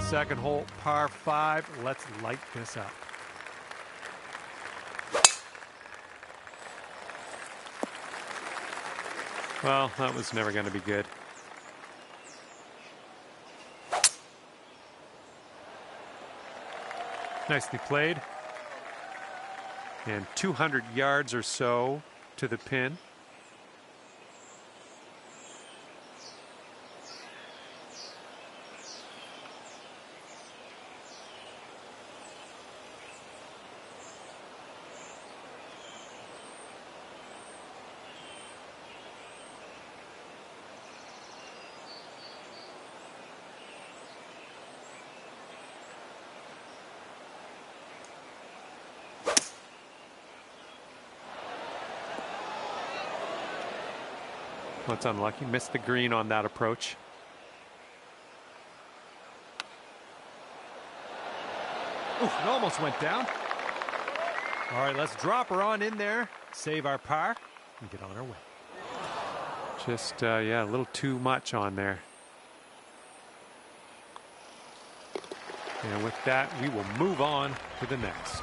Second hole, par 5. Let's light this up. Well, that was never going to be good. Nicely played. And 200 yards or so to the pin. That's unlucky. Missed the green on that approach. Ooh, it almost went down. All right, let's drop her on in there, save our par, and get on our way. Just, yeah, a little too much on there. And with that, we will move on to the next.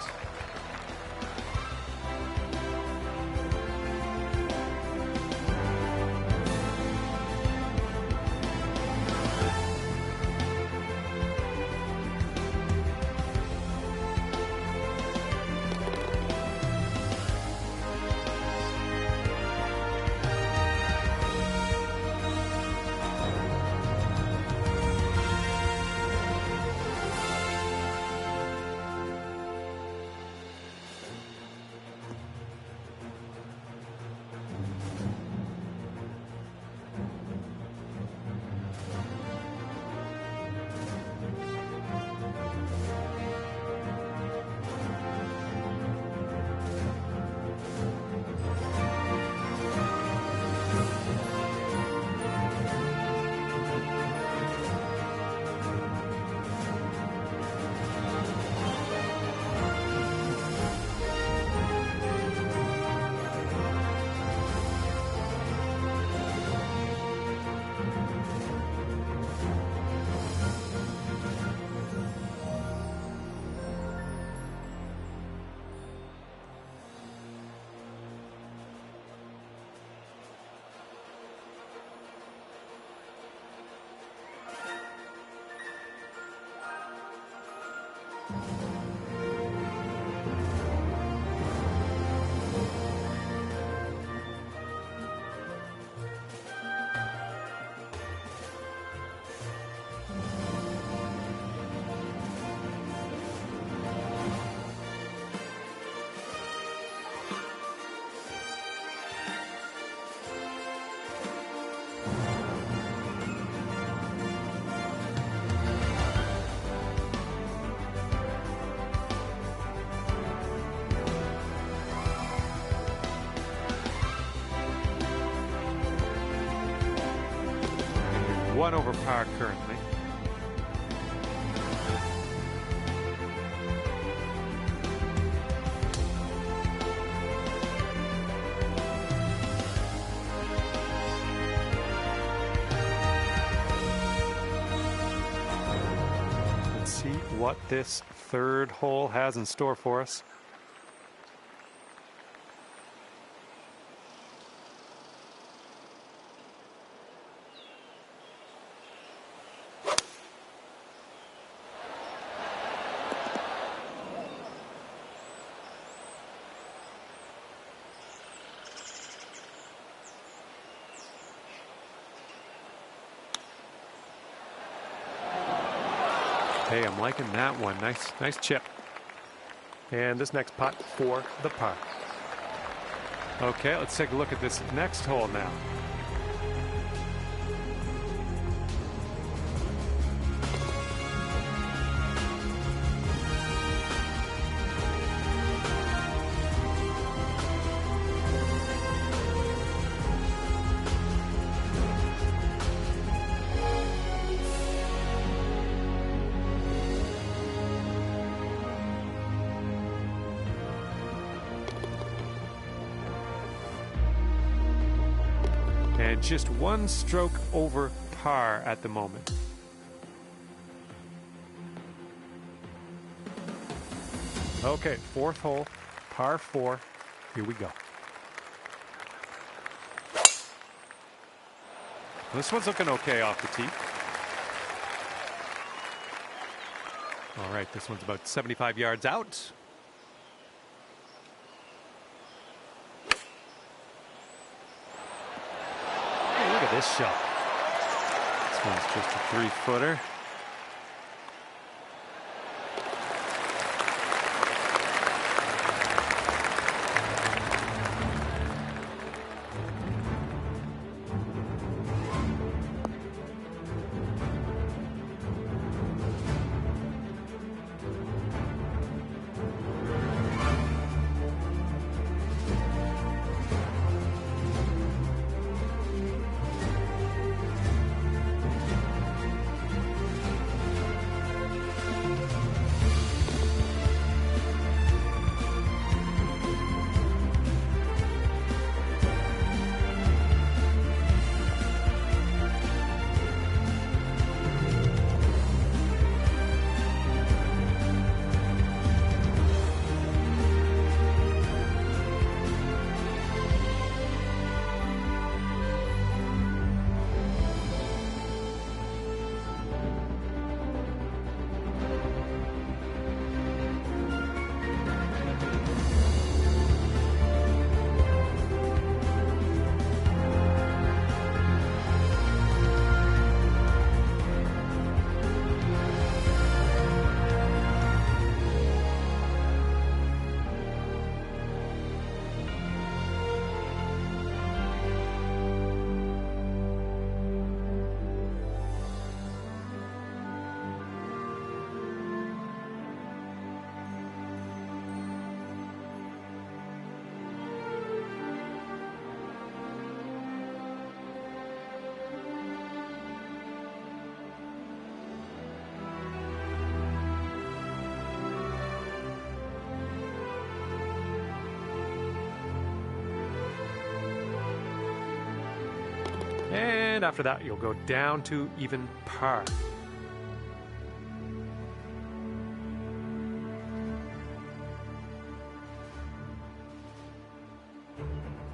One over par currently. Let's see what this third hole has in store for us. Hey, I'm liking that one. Nice chip. And this next putt for the par. Okay, let's take a look at this next hole now. And just one stroke over par at the moment. Okay, fourth hole, par 4. Here we go. This one's looking okay off the tee. All right, this one's about 75 yards out. Look at this shot. This one's just a 3-footer. And after that, you'll go down to even par.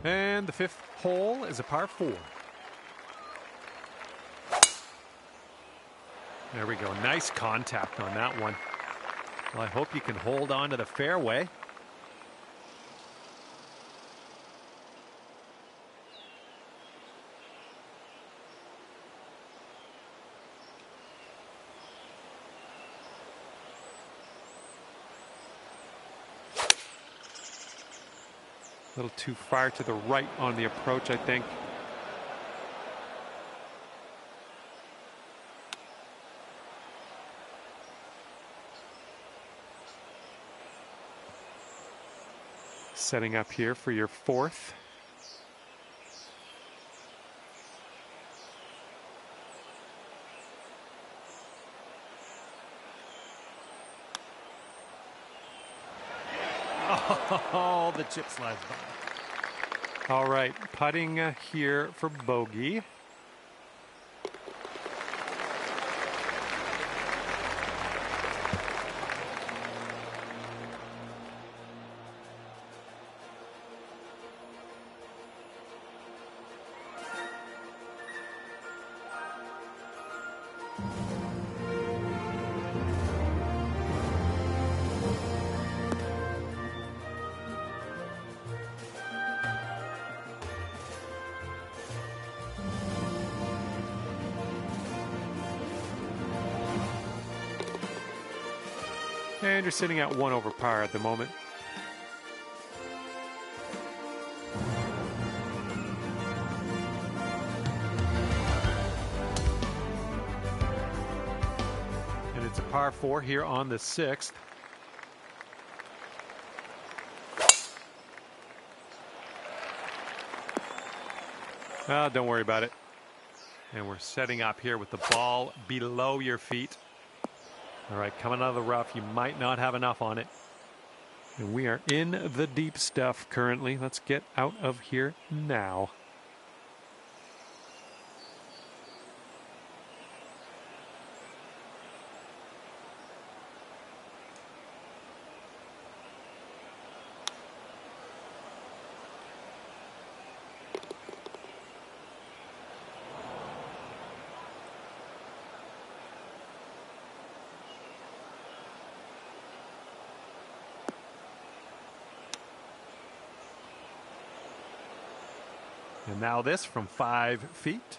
And the fifth hole is a par 4. There we go. Nice contact on that one. Well, I hope you can hold on to the fairway. A little too far to the right on the approach, I think. Setting up here for your fourth. Oh, the chip slides by. All right, putting here for bogey. And you're sitting at 1 over par at the moment. And it's a par 4 here on the 6th. Don't worry about it. And we're setting up here with the ball below your feet. All right, coming out of the rough, you might not have enough on it. And we are in the deep stuff currently. Let's get out of here now. And now this from 5 feet.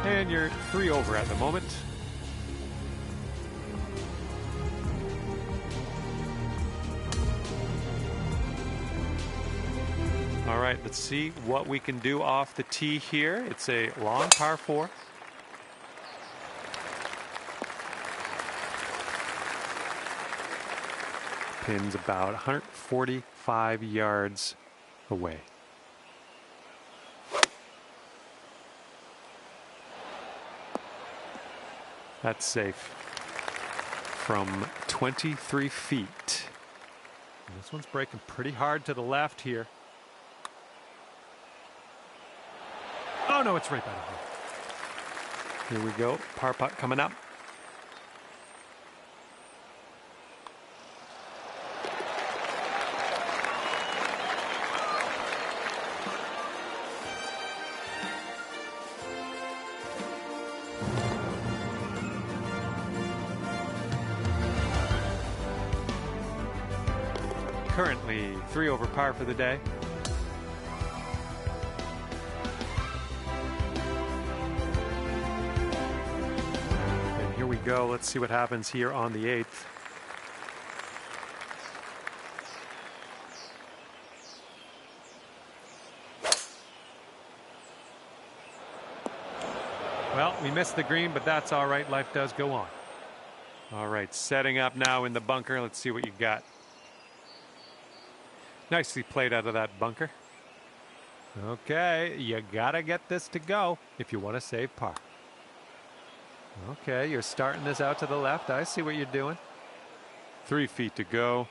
And you're 3 over at the moment. All right, let's see what we can do off the tee here. It's a long par 4. Pin's about 145 yards away. That's safe from 23 feet. And this one's breaking pretty hard to the left here. Oh no, it's right by the hole. Here we go, par putt coming up. Currently 3 over par for the day. And here we go. Let's see what happens here on the 8th. Well, we missed the green, but that's all right. Life does go on. All right, setting up now in the bunker. Let's see what you got. Nicely played out of that bunker. Okay, you gotta get this to go if you want to save par. Okay, you're starting this out to the left. I see what you're doing. 3 feet to go.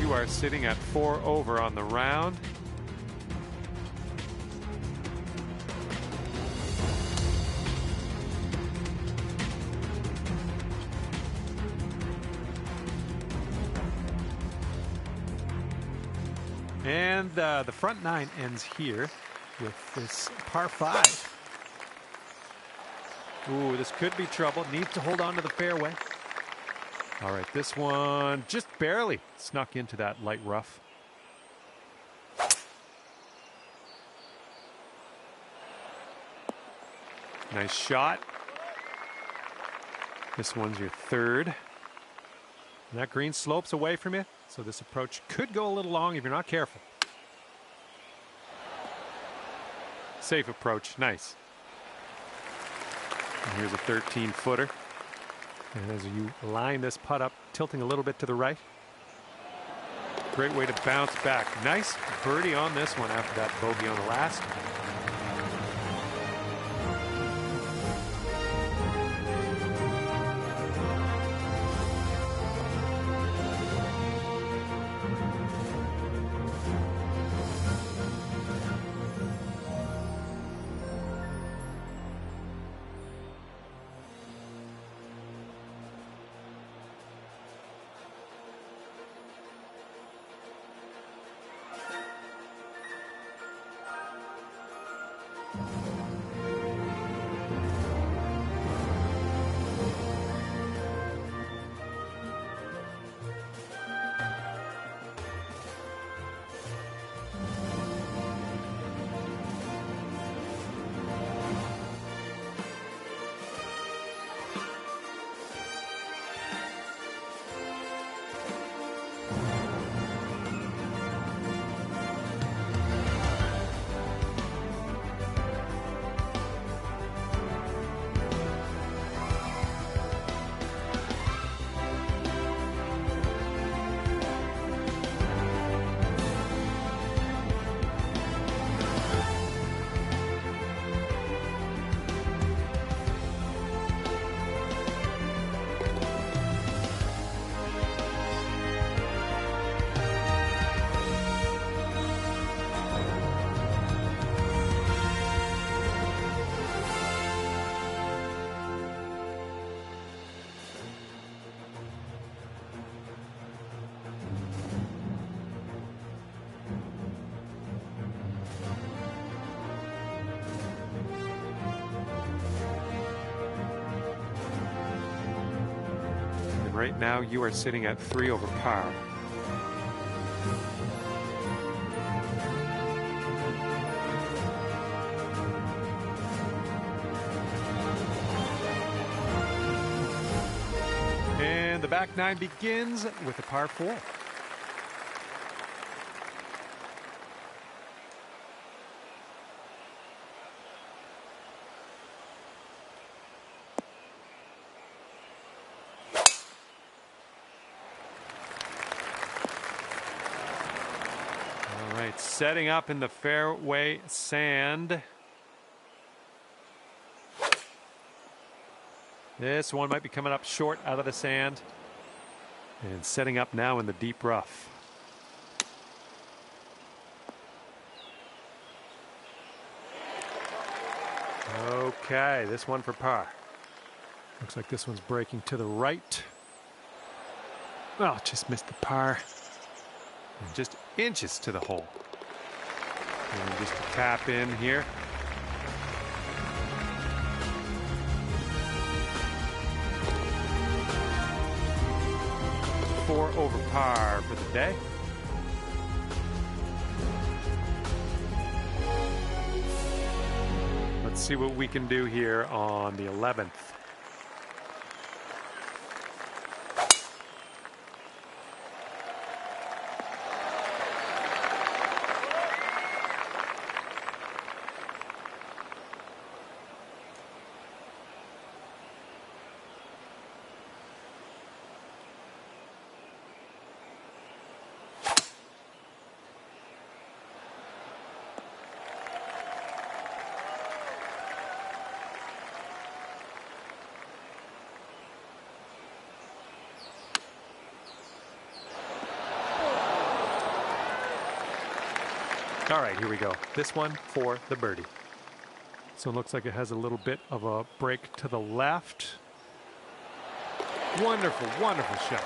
You are sitting at 4 over on the round. And the front 9 ends here with this par 5. Ooh, this could be trouble. Needs to hold on to the fairway. All right, this one just barely snuck into that light rough. Nice shot. This one's your 3rd. And that green slopes away from you, so this approach could go a little long if you're not careful. Safe approach, nice. And here's a 13-footer. And as you line this putt up, tilting a little bit to the right. Great way to bounce back. Nice birdie on this one after that bogey on the last. Right now, you are sitting at 3 over par. And the back nine begins with a par 4. All right, setting up in the fairway sand. This one might be coming up short out of the sand. And setting up now in the deep rough. Okay, this one for par. Looks like this one's breaking to the right. Oh, just missed the par. And just inches to the hole. And just tap in here. 4 over par for the day. Let's see what we can do here on the 11th. All right, here we go. This one for the birdie. So it looks like it has a little bit of a break to the left. Wonderful, wonderful shot.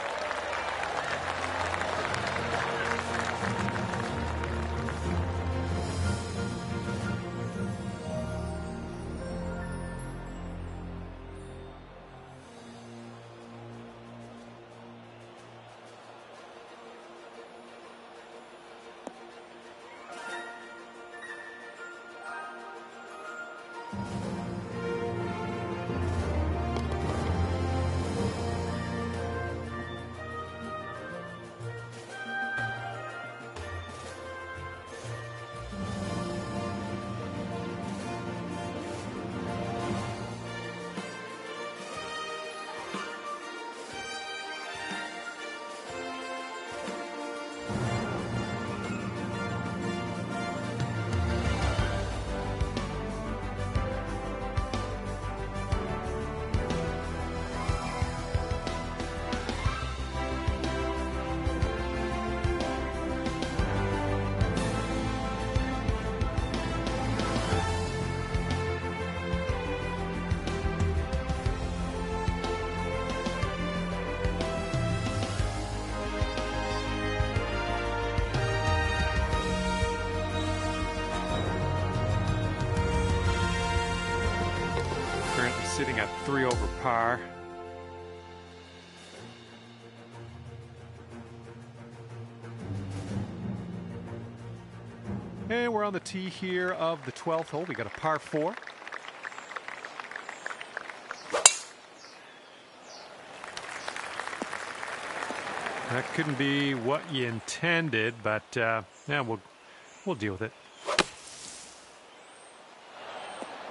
Currently sitting at 3 over par. And we're on the tee here of the 12th hole. We got a par 4. That couldn't be what you intended, but yeah, we'll deal with it.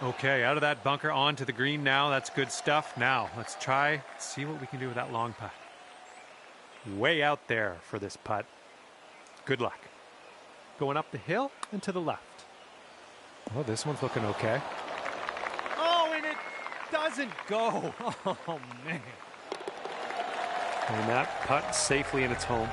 Okay, out of that bunker onto the green now. That's good stuff. Now let's try, see what we can do with that long putt. Way out there for this putt. Good luck. Going up the hill and to the left. Oh, this one's looking okay. Oh, and it doesn't go. Oh, man. And that putt safely in its home.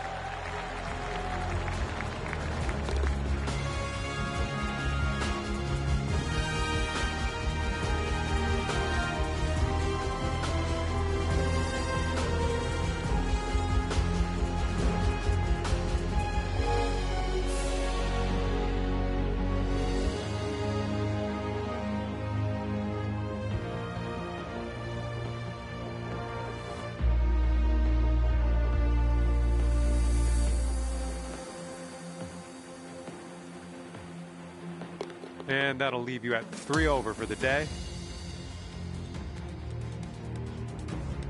And that'll leave you at 3 over for the day.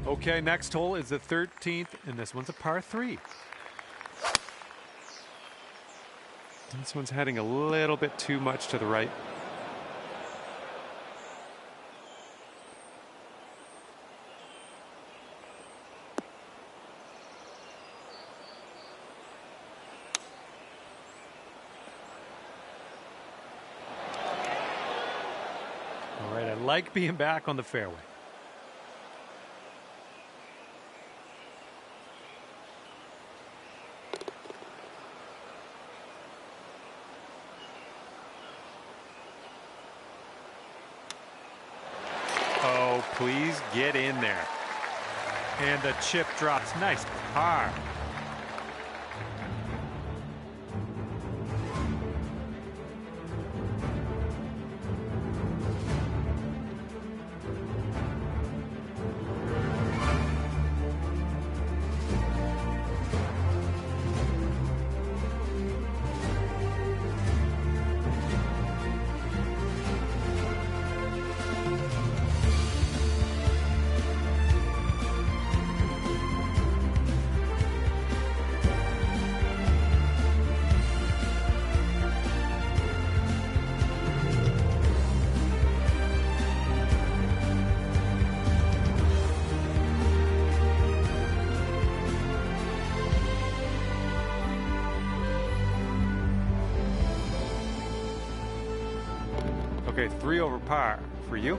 Okay, next hole is the 13th, and this one's a par 3. This one's heading a little bit too much to the right. All right, I like being back on the fairway. Oh, please get in there. And the chip drops. Nice par. Okay, 3 over par for you.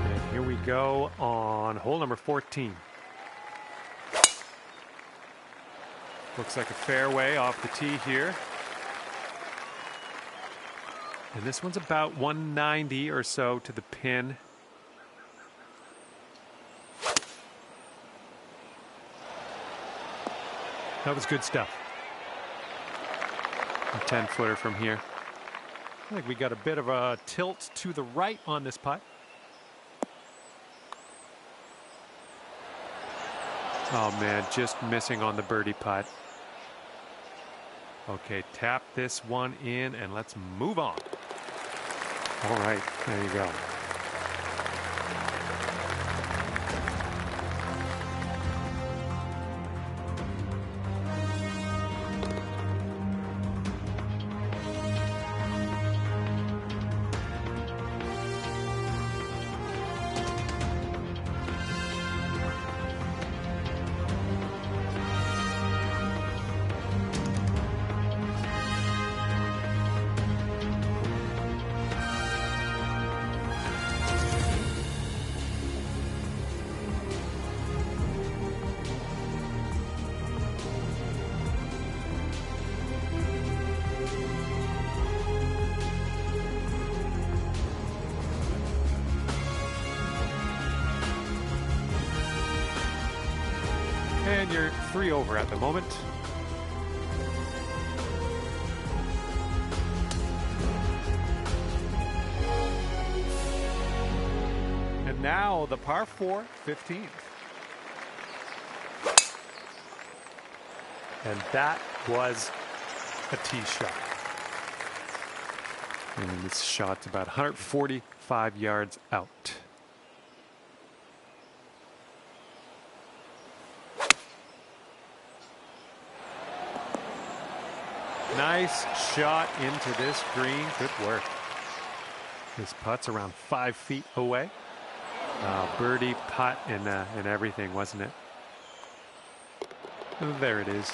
And here we go on hole number 14. Looks like a fairway off the tee here. And this one's about 190 or so to the pin. That was good stuff. A 10-footer from here. I think we got a bit of a tilt to the right on this putt. Oh man, just missing on the birdie putt. Okay, tap this one in and let's move on. All right, there you go. And you're 3 over at the moment. And now the par 4, 15th. And that was a tee shot. And this shot's about 145 yards out. Nice shot into this green. Good work. This putt's around 5 feet away. Birdie putt and everything, wasn't it? There it is.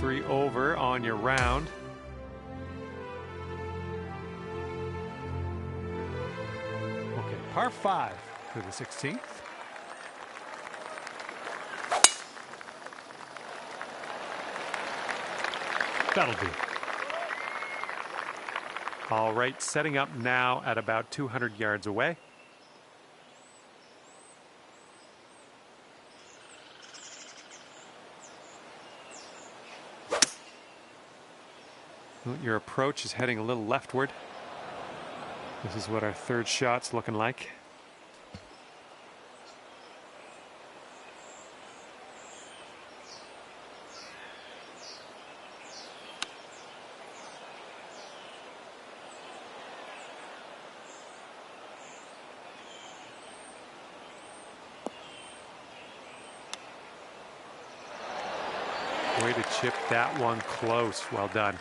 3 over on your round. Okay, par 5 for the 16th. That'll do. All right, setting up now at about 200 yards away. Your approach is heading a little leftward. This is what our third shot's looking like. Way to chip that one close. Well done.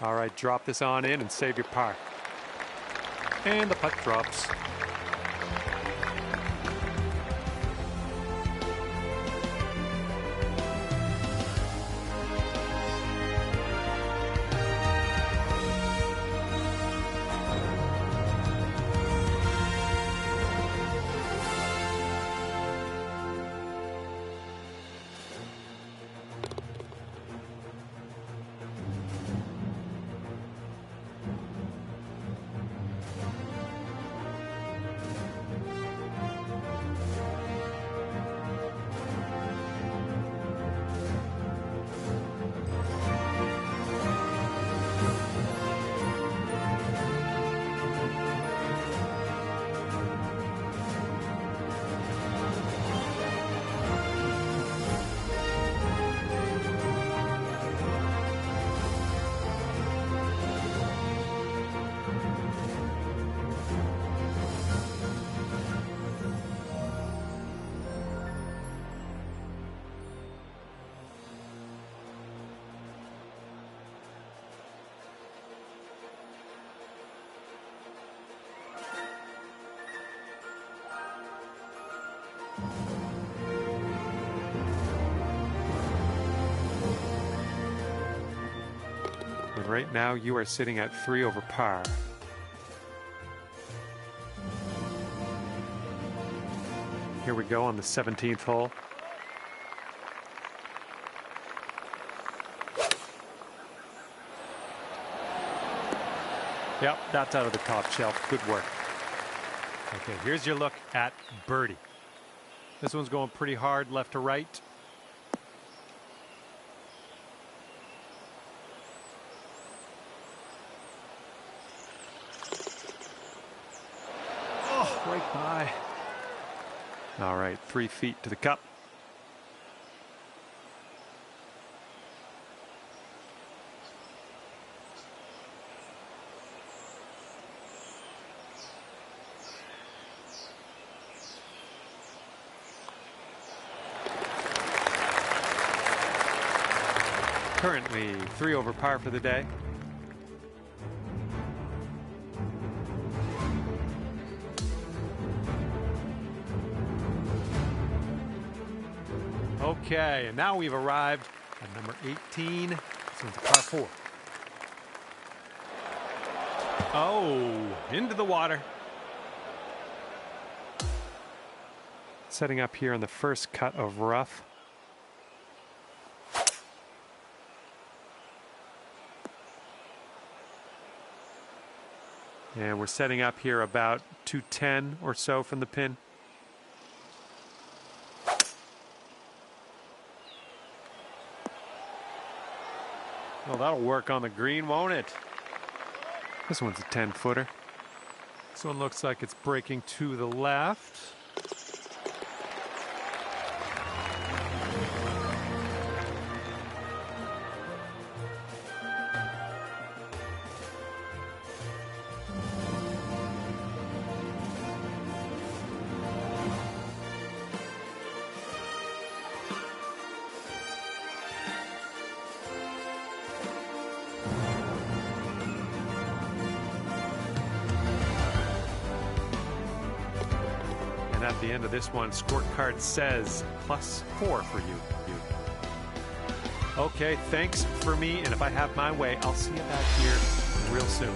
All right, drop this on in and save your par. And the putt drops. And right now you are sitting at 3 over par. Here we go on the 17th hole. Yep, that's out of the top shelf. Good work. Okay, here's your look at birdie. This one's going pretty hard left to right. Oh, right by. All right, 3 feet to the cup. Currently 3 over par for the day. Okay, and now we've arrived at number 18. This one's a par 4. Oh, into the water. Setting up here on the first cut of rough. And we're setting up here about 210 or so from the pin. Well, that'll work on the green, won't it? This one's a 10-footer. This one looks like it's breaking to the left. And at the end of this one, scorecard says +4 for you. Okay, thanks for me, and if I have my way, I'll see you back here real soon.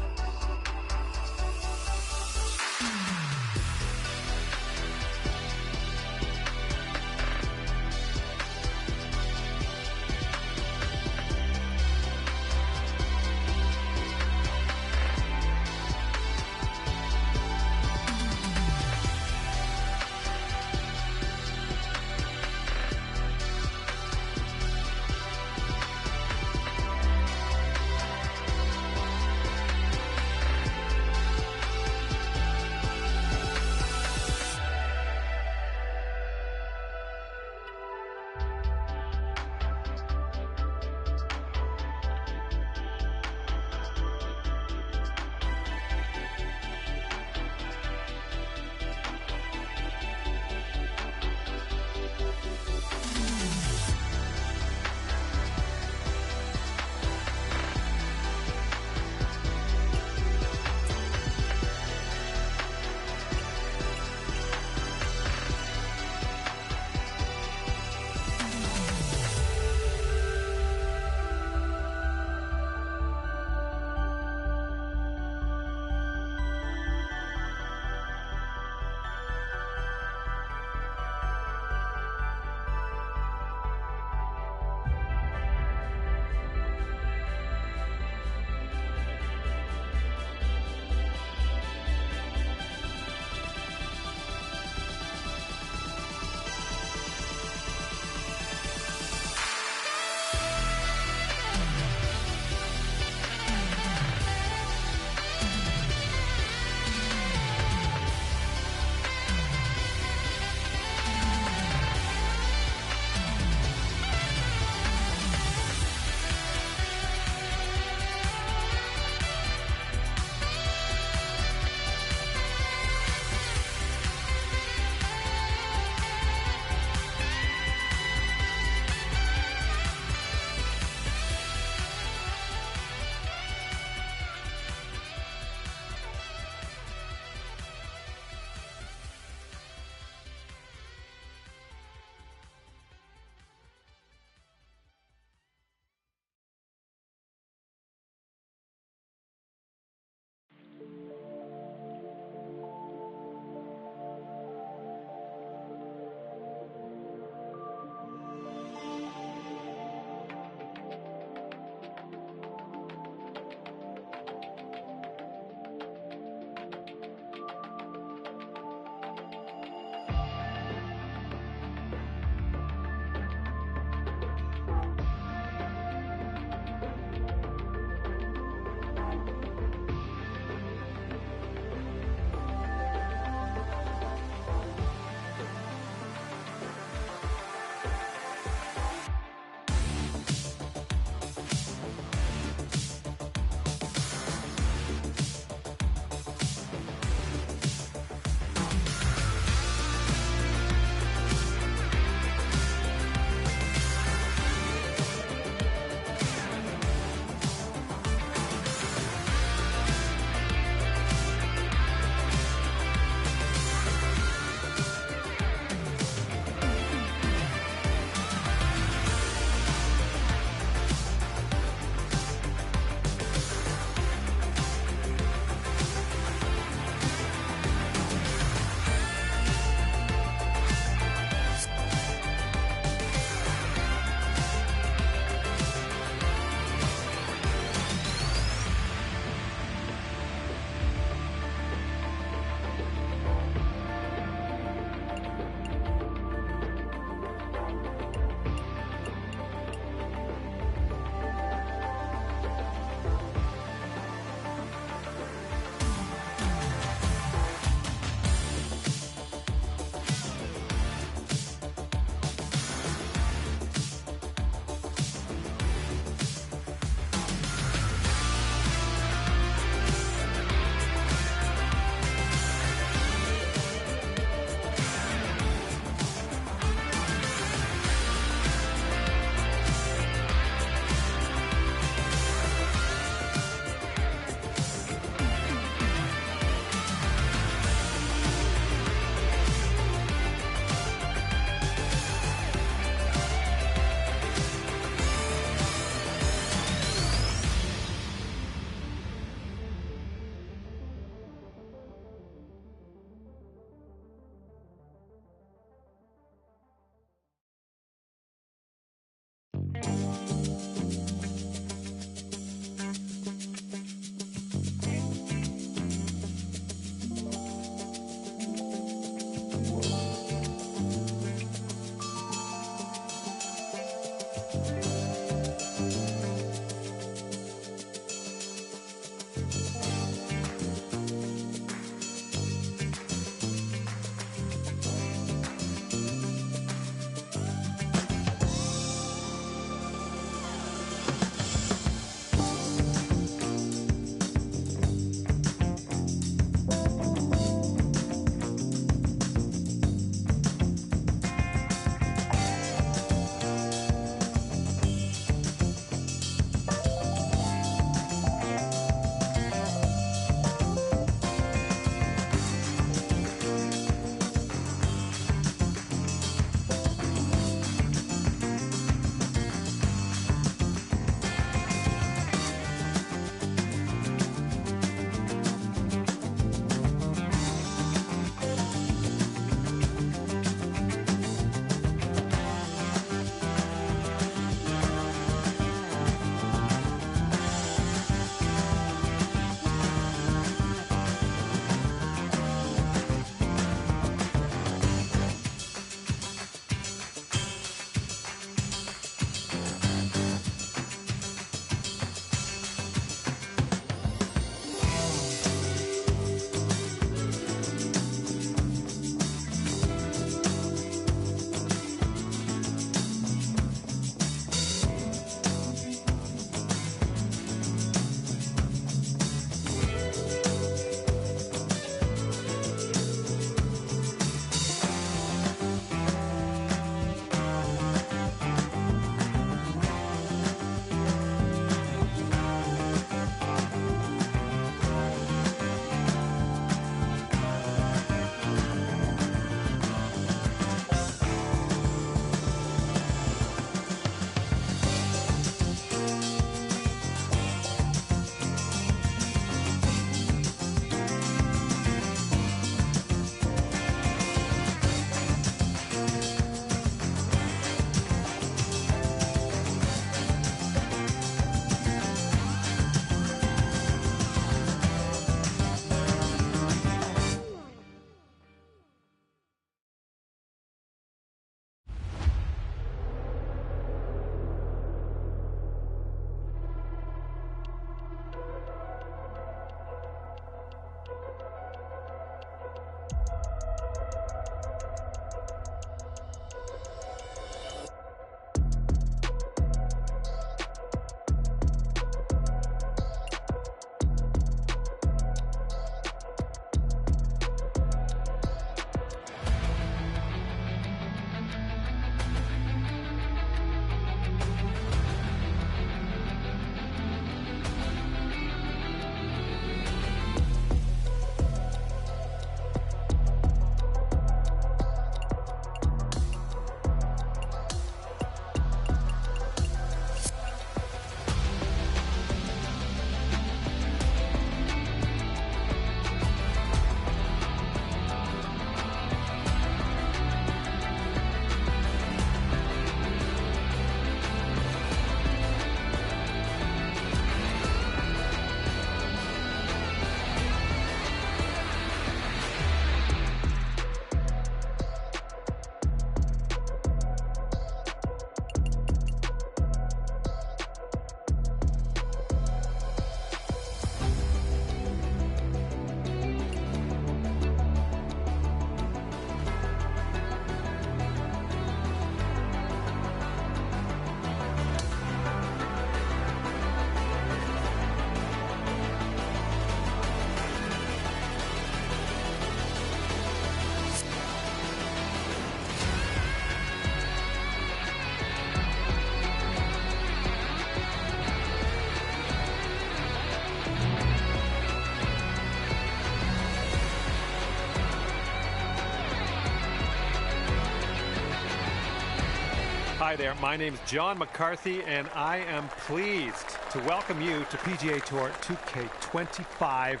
Hi there, my name is John McCarthy, and I am pleased to welcome you to PGA Tour 2K25.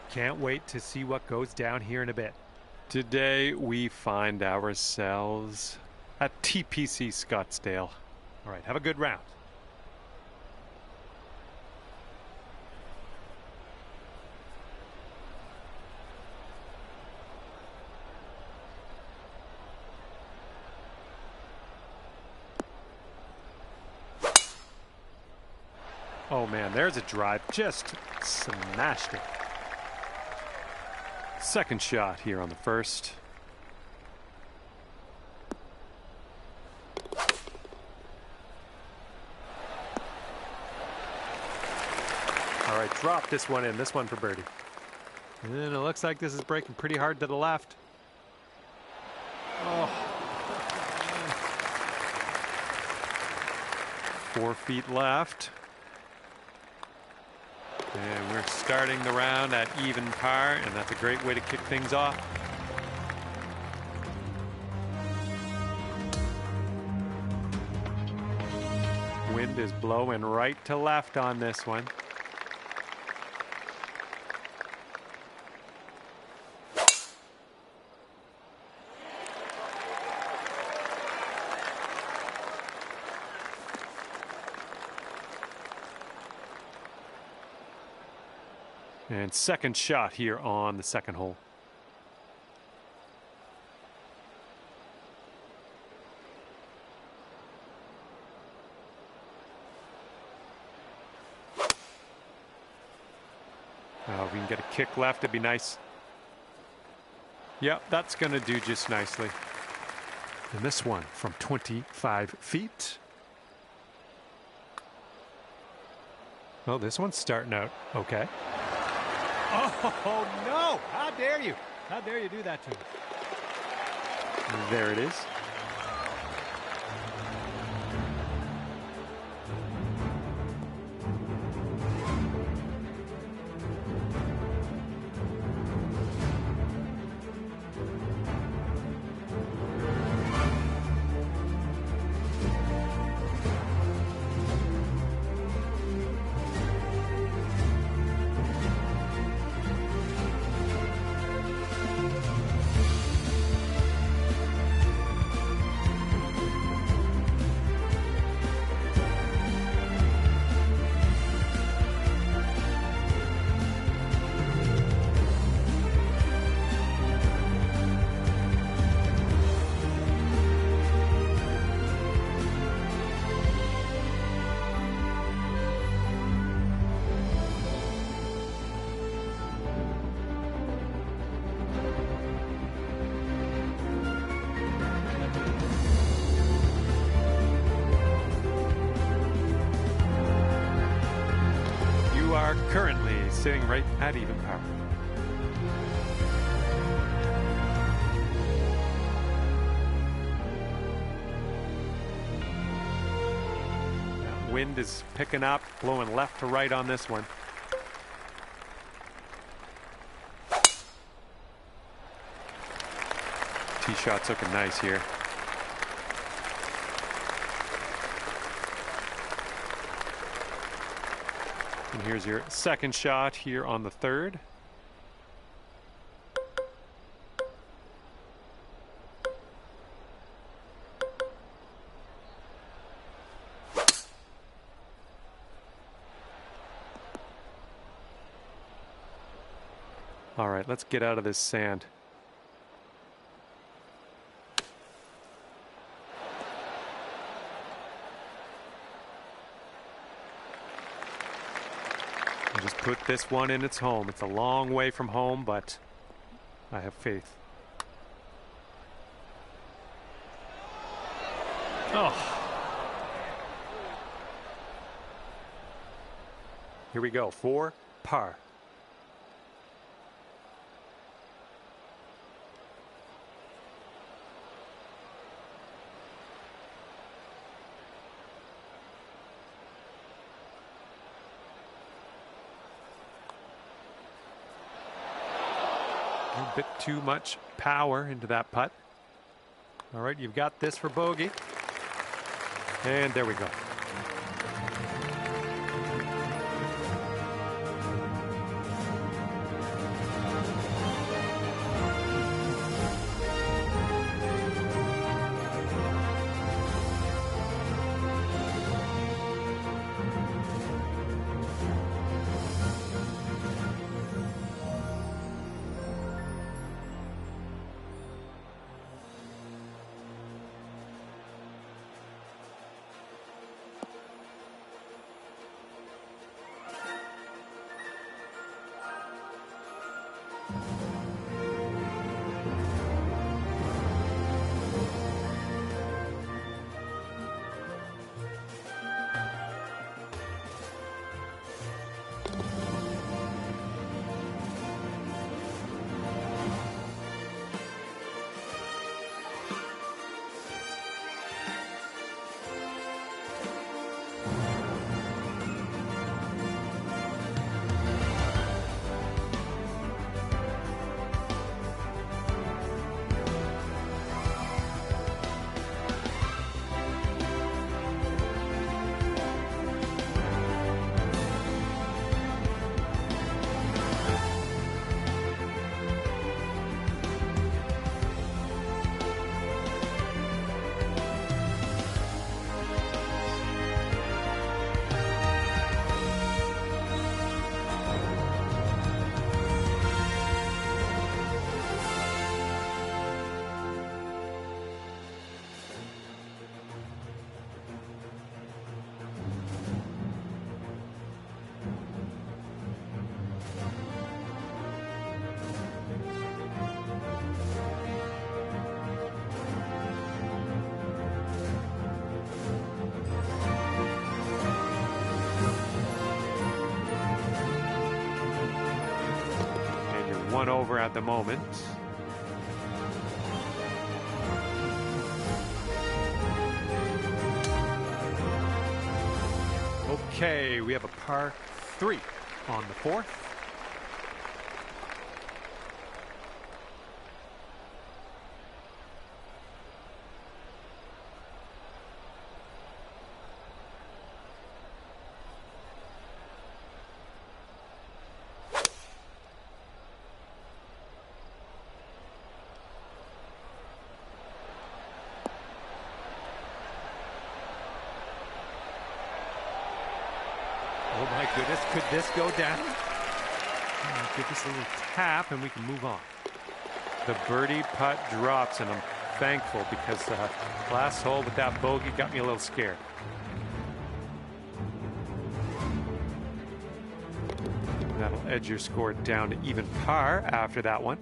Can't wait to see what goes down here in a bit. Today we find ourselves at TPC Scottsdale. All right, have a good round. Oh man, there's a drive, just smashed it. Second shot here on the first. All right, drop this one in, this one for birdie. And it looks like this is breaking pretty hard to the left. Oh. 4 feet left. And we're starting the round at even par, and that's a great way to kick things off. Wind is blowing right to left on this one. And second shot here on the second hole. Oh, if we can get a kick left, it'd be nice. Yep, that's going to do just nicely. And this one from 25 feet. Oh, this one's starting out okay. Oh, no! How dare you? How dare you do that to me? There it is. Are currently sitting right at even par. That wind is picking up, blowing left to right on this one. Tee shot's looking nice here. And here's your second shot here on the third. All right, let's get out of this sand. Just put this one in its home. It's a long way from home, but I have faith. Oh. Here we go. 4 par. A bit too much power into that putt. All right, you've got this for bogey. And there we go. One over at the moment. Okay, we have a par 3 on the 4th. Oh my goodness, could this go down? Give this a little tap and we can move on. The birdie putt drops and I'm thankful because last hole with that bogey got me a little scared. That'll edge your score down to even par after that one.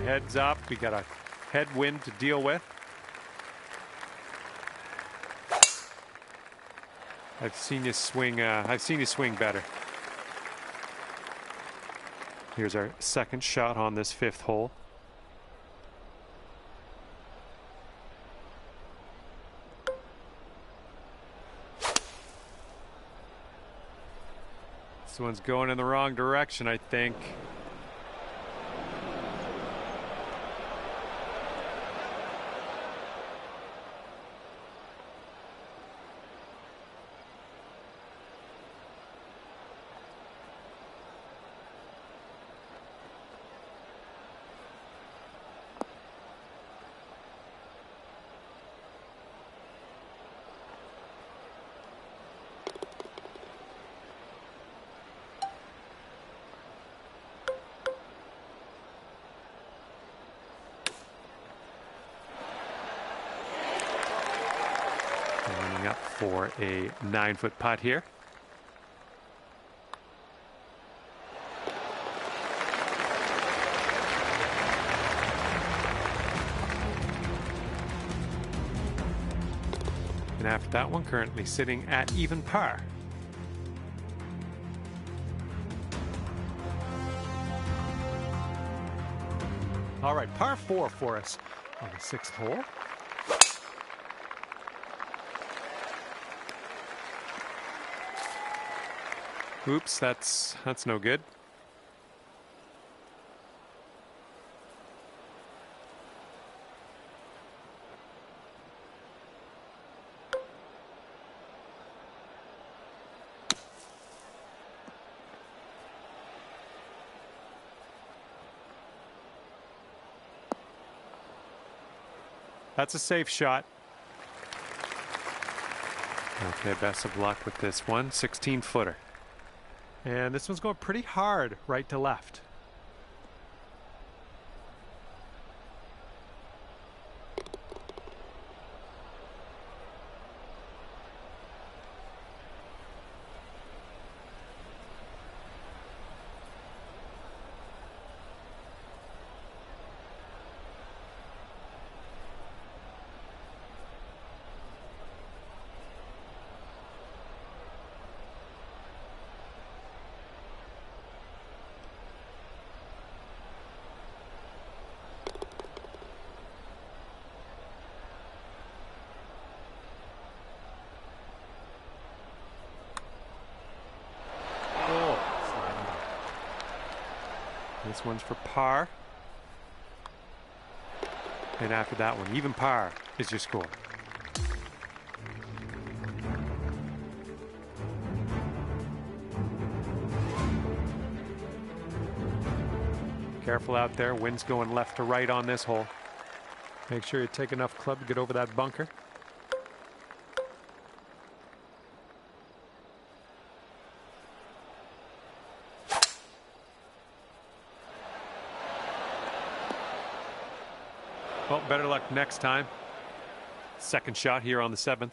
Heads up, we got a headwind to deal with. I've seen you swing better. Here's our second shot on this 5th hole. This one's going in the wrong direction, I think. Lining up for a 9-foot putt here. And after that one, currently sitting at even par. All right, par 4 for us on the 6th hole. Oops, that's no good. That's a safe shot. Okay, best of luck with this one. 16-footer. And this one's going pretty hard right to left. This one's for par. And after that one, even par is your score. Careful out there. Wind's going left to right on this hole. Make sure you take enough club to get over that bunker. Well, better luck next time. Second shot here on the 7th.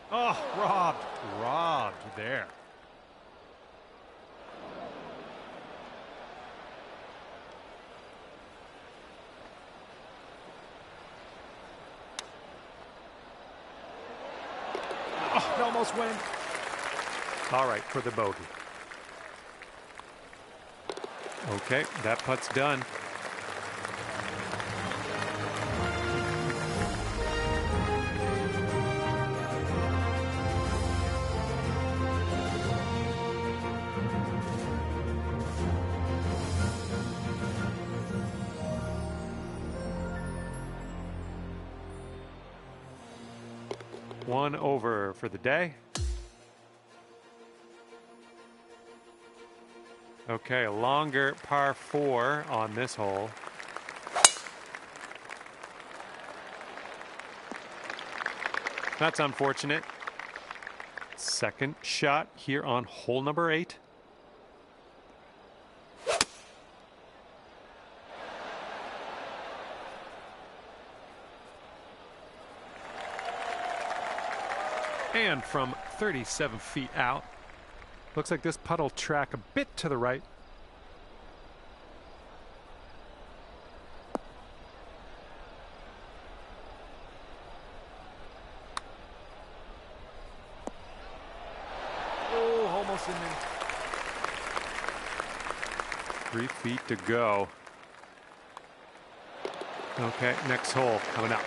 Oh, robbed there. Oh, it almost went. All right, for the bogey. Okay, that putt's done. One over for the day. Okay, a longer par 4 on this hole. That's unfortunate. Second shot here on hole number 8. And from 37 feet out. Looks like this putt will track a bit to the right. Oh, almost in there. 3 feet to go. Okay, next hole coming up.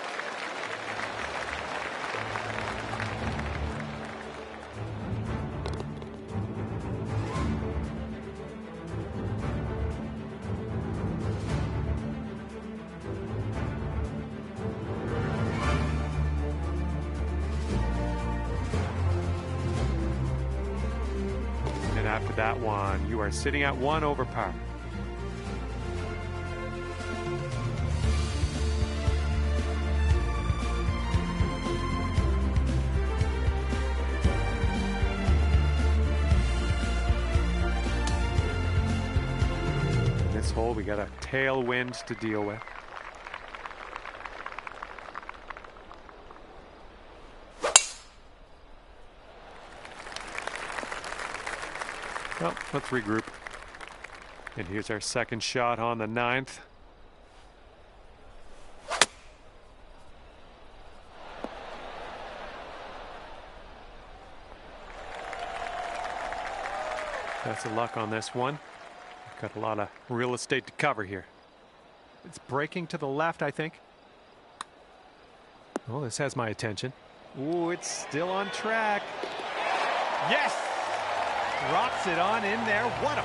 After that one, you are sitting at 1 over par. In this hole, we got a tailwind to deal with. Well, let's regroup. And here's our second shot on the 9th. Best of luck on this one. We've got a lot of real estate to cover here. It's breaking to the left, I think. Oh, this has my attention. Ooh, it's still on track. Yes! Rocks it on in there. What a...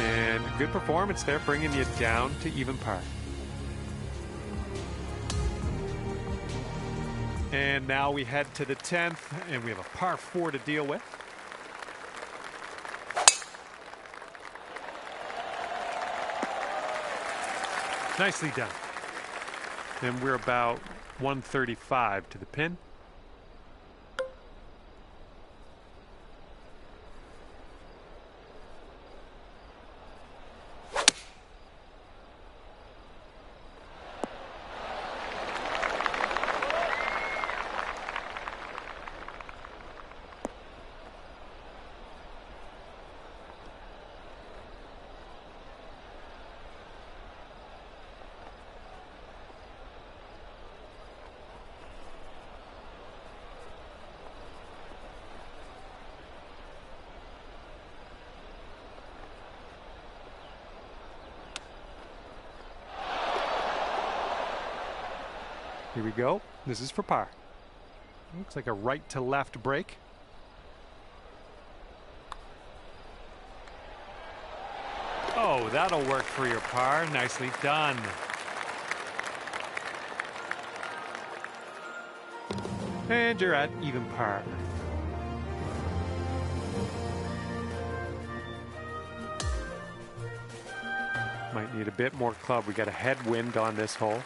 And good performance there, bringing you down to even par. And now we head to the 10th, and we have a par 4 to deal with. Nicely done. And we're about 135 to the pin. Here we go. This is for par. Looks like a right to left break. Oh, that'll work for your par. Nicely done. And you're at even par. Might need a bit more club. We got a headwind on this hole.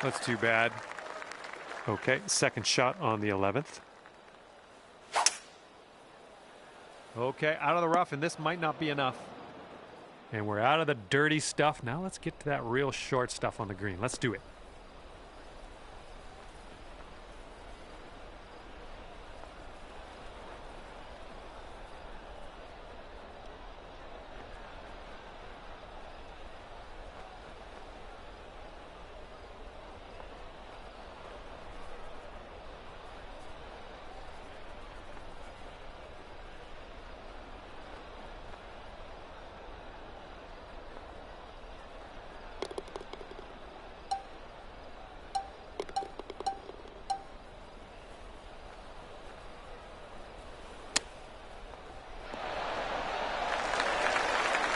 That's too bad. Okay, second shot on the 11th. Okay, out of the rough, and this might not be enough. And we're out of the dirty stuff. Now let's get to that real short stuff on the green. Let's do it.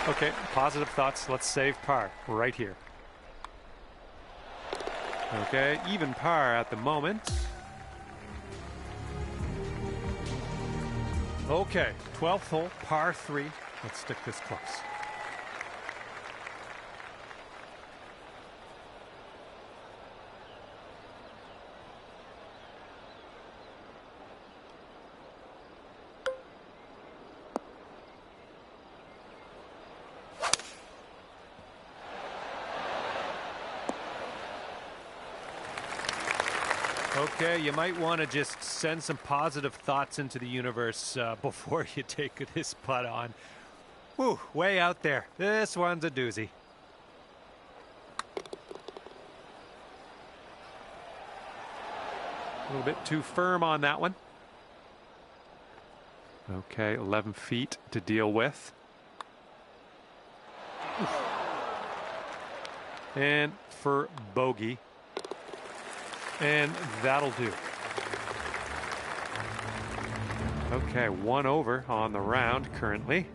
Okay, positive thoughts. Let's save par right here. Okay, even par at the moment. Okay, 12th hole, par 3. Let's stick this close. Okay, you might want to just send some positive thoughts into the universe before you take this putt on. Whew, way out there. This one's a doozy. A little bit too firm on that one. Okay, 11 feet to deal with. And for bogey. And that'll do. Okay, 1 over on the round currently.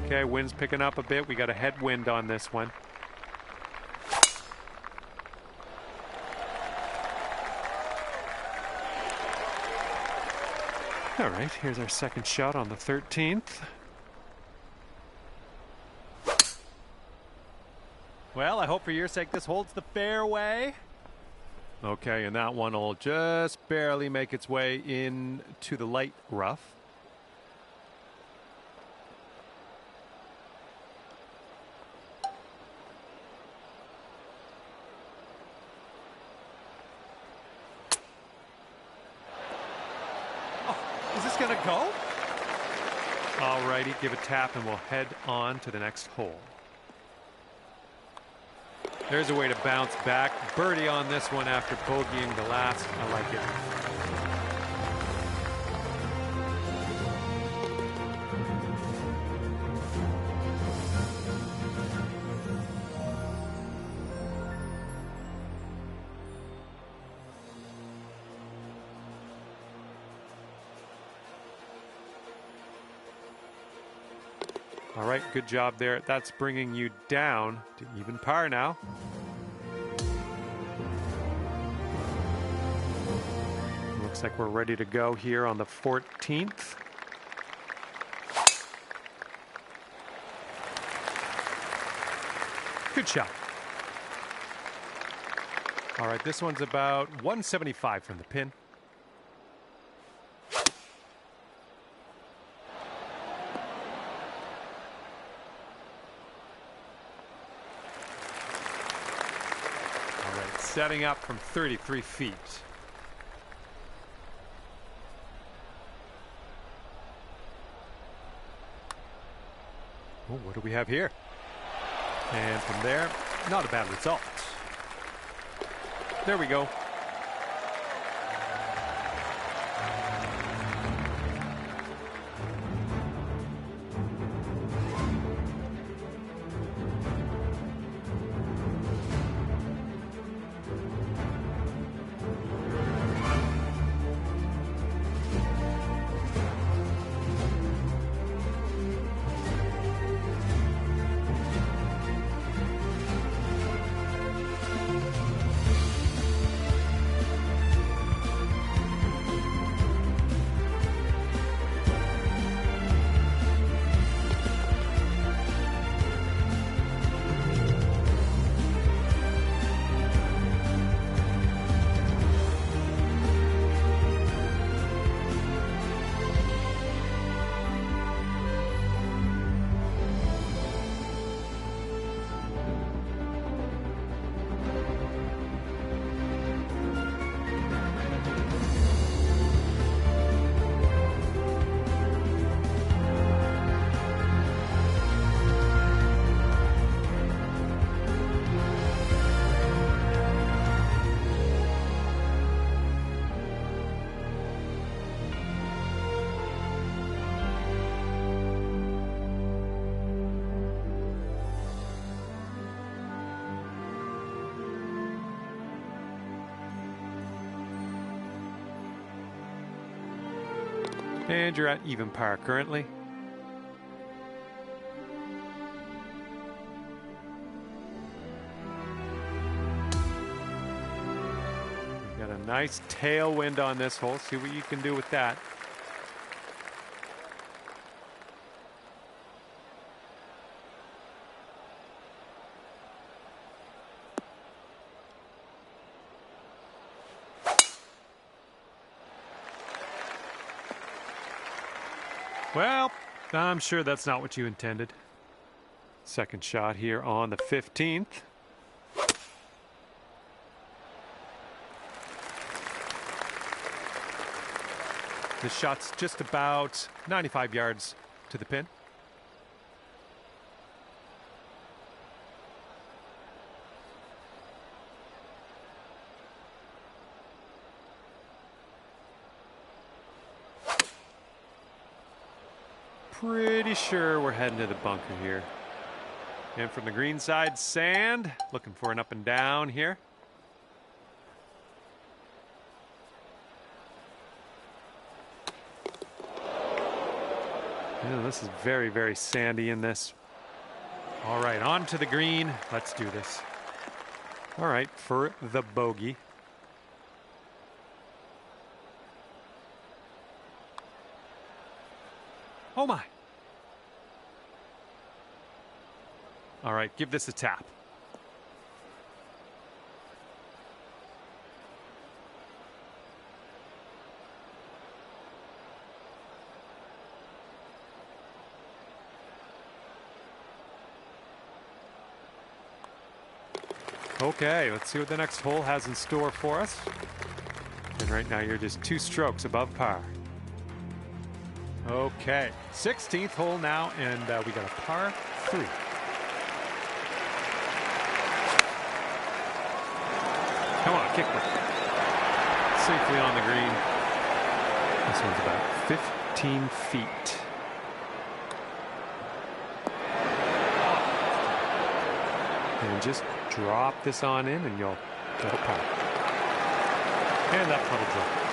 Okay, wind's picking up a bit. We got a headwind on this one. All right, here's our second shot on the 13th. Well, I hope for your sake this holds the fairway. Okay, and that one will just barely make its way into the light rough. Is this going to go? All righty, give a tap and we'll head on to the next hole. There's a way to bounce back. Birdie on this one after bogeying the last. I like it. All right, good job there. That's bringing you down to even par now. Looks like we're ready to go here on the 14th. Good shot. All right, this one's about 175 from the pin. Setting up from 33 feet. Oh, what do we have here? And from there, not a bad result. There we go. And you're at even par currently. You've got a nice tailwind on this hole. See what you can do with that. Well, I'm sure that's not what you intended. Second shot here on the 15th. This shot's just about 95 yards to the pin. Pretty sure we're heading to the bunker here. And from the green side, sand. Looking for an up and down here. Yeah, this is very, very sandy in this. All right, on to the green. Let's do this. All right, for the bogey. Oh my. All right, give this a tap. Okay, let's see what the next hole has in store for us. And right now you're just 2 strokes above par. Okay, 16th hole now, and we got a par 3. Come on, kick it. Safely on the green. This one's about 15 feet. And just drop this on in and you'll get a putt. And that putt will drop.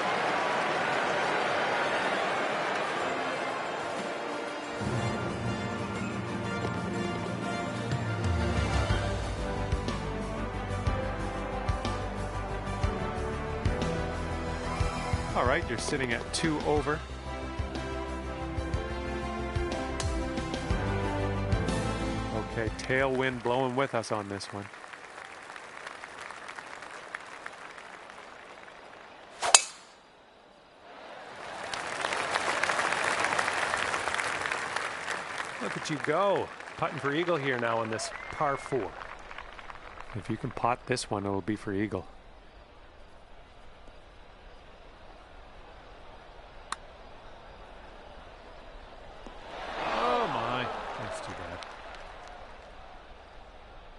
All right, you're sitting at 2 over. Okay, tailwind blowing with us on this one. Look at you go. Putting for eagle here now on this par 4. If you can pot this one, it'll be for eagle.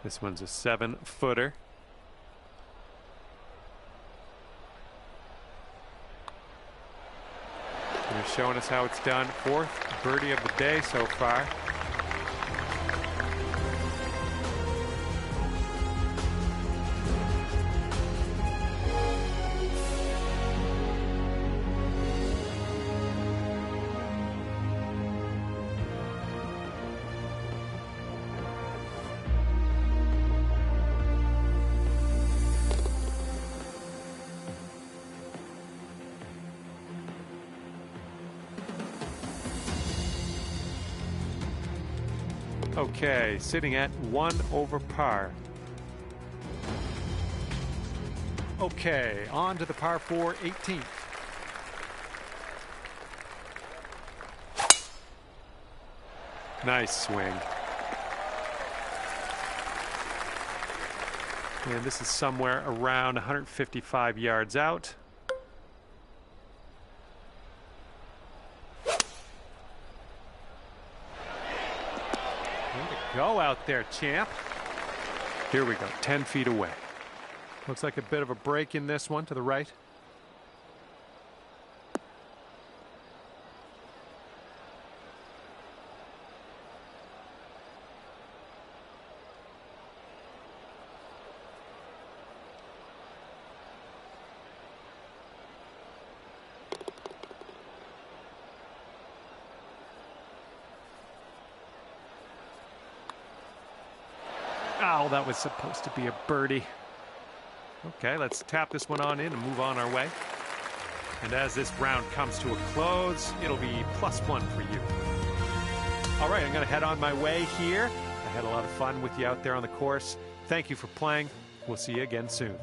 This one's a 7-footer. They're showing us how it's done. 4th birdie of the day so far. Okay, sitting at 1 over par. Okay, on to the par 4 18th. Nice swing. And this is somewhere around 155 yards out. Go out there, champ. Here we go, 10 feet away. Looks like a bit of a break in this one to the right. Oh, that was supposed to be a birdie. Okay, let's tap this one on in and move on our way. And as this round comes to a close, it'll be +1 for you. All right, I'm going to head on my way here. I had a lot of fun with you out there on the course. Thank you for playing. We'll see you again soon.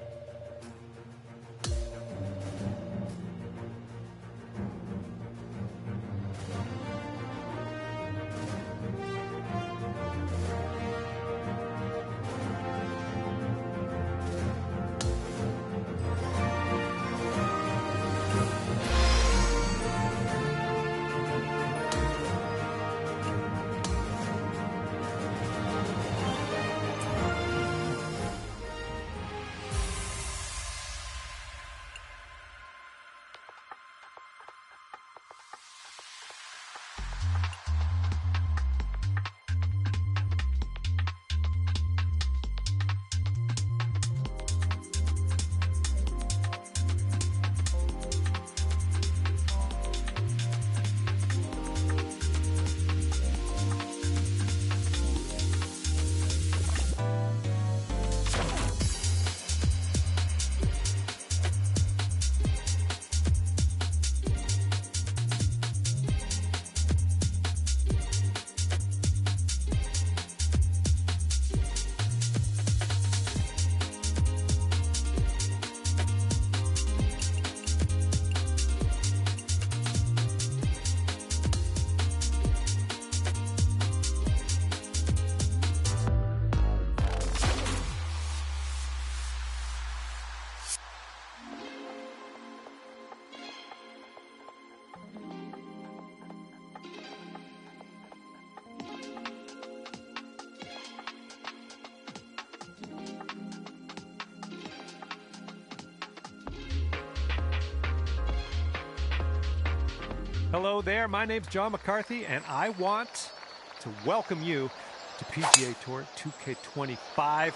Hello there, my name's John McCarthy, and I want to welcome you to PGA Tour 2K25. I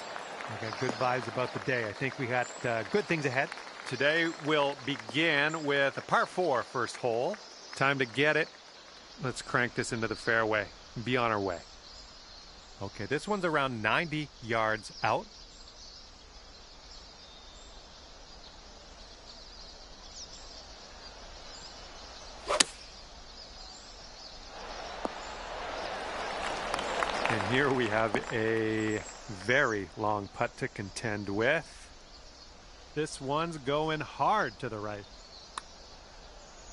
got good vibes about the day. I think we got good things ahead. Today we'll begin with a par 4 first hole. Time to get it. Let's crank this into the fairway and be on our way. Okay, this one's around 90 yards out. And here we have a very long putt to contend with. This one's going hard to the right.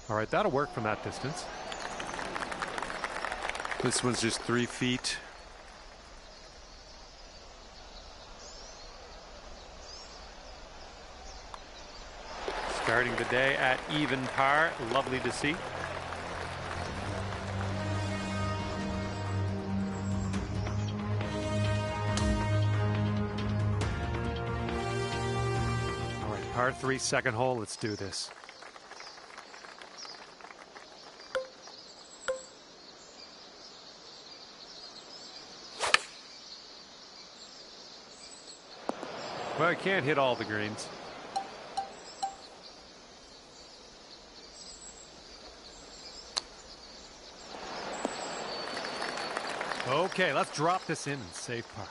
All right, that'll work from that distance. This one's just 3 feet. Starting the day at even par. Lovely to see. All right, par 3, second hole. Let's do this. Well, I can't hit all the greens. Okay, let's drop this in and save par.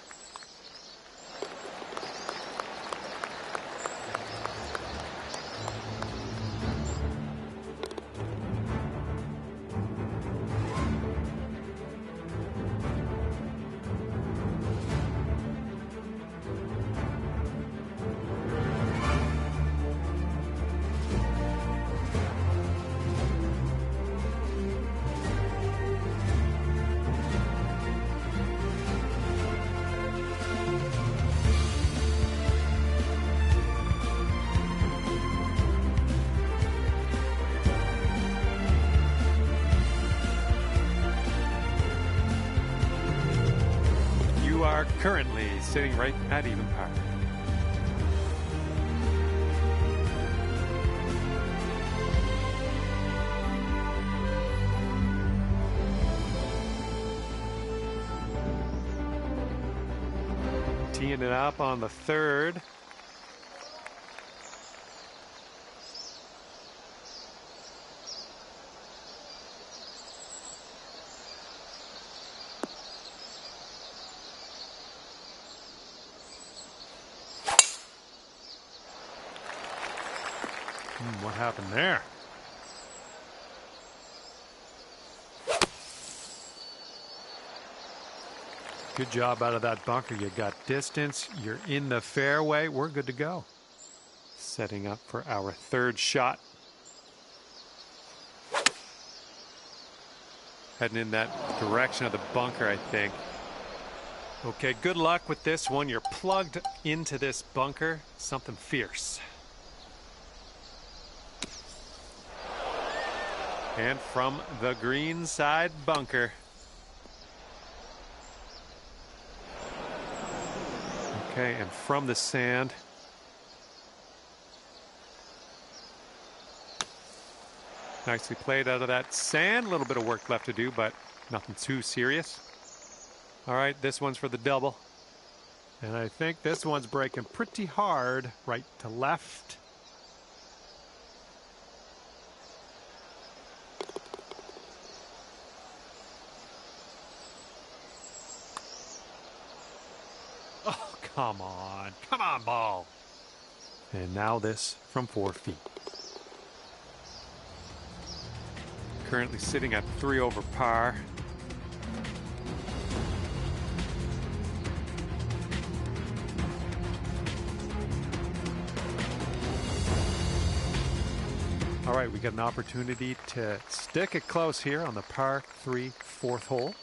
Are currently sitting right at even par. Teeing it up on the third. What happened there? Good job out of that bunker. You got distance. You're in the fairway. We're good to go. Setting up for our third shot. Heading in that direction of the bunker, I think. Okay, good luck with this one. You're plugged into this bunker. Something fierce. And from the green side bunker. Okay, and from the sand. Nicely played out of that sand. A little bit of work left to do, but nothing too serious. All right, this one's for the double. And I think this one's breaking pretty hard right to left. Come on, ball. And now this from 4 feet. Currently sitting at 3 over par. All right, we got an opportunity to stick it close here on the par 3 fourth hole.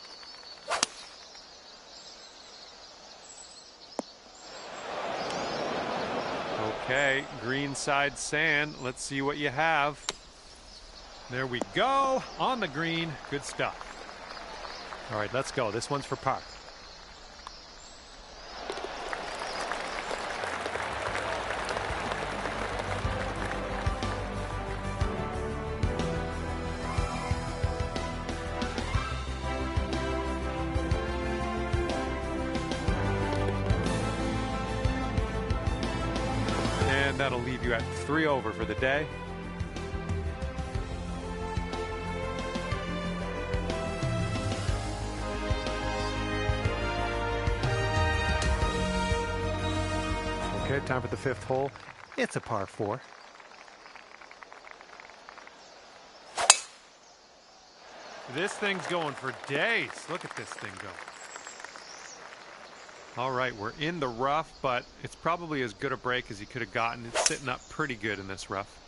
Okay, green side sand. Let's see what you have. There we go. On the green. Good stuff. All right, let's go. This one's for par. That'll leave you at 3 over for the day. Okay, time for the 5th hole. It's a par 4. This thing's going for days. Look at this thing go. All right, we're in the rough, but it's probably as good a break as you could have gotten. It's sitting up pretty good in this rough.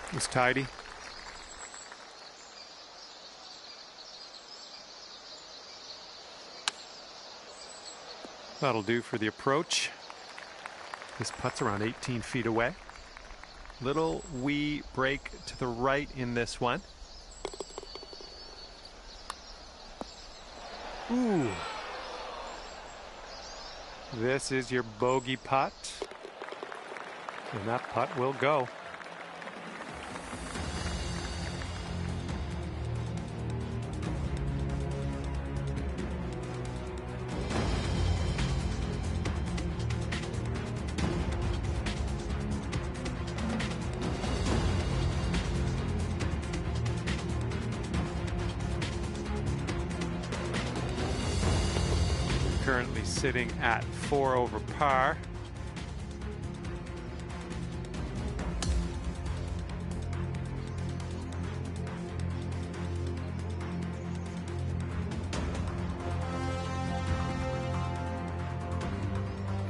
It was tidy. That'll do for the approach. This putt's around 18 feet away. Little wee break to the right in this one. Ooh. This is your bogey putt. And that putt will go. Currently sitting at 4 over par.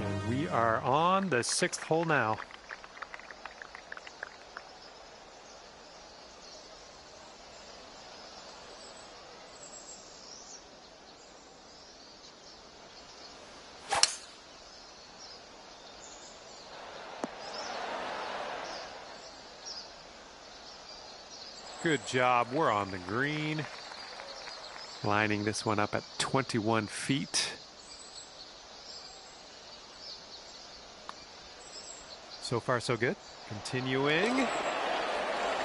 And we are on the 6th hole now. Good job. We're on the green. Lining this one up at 21 feet. So far, so good. Continuing.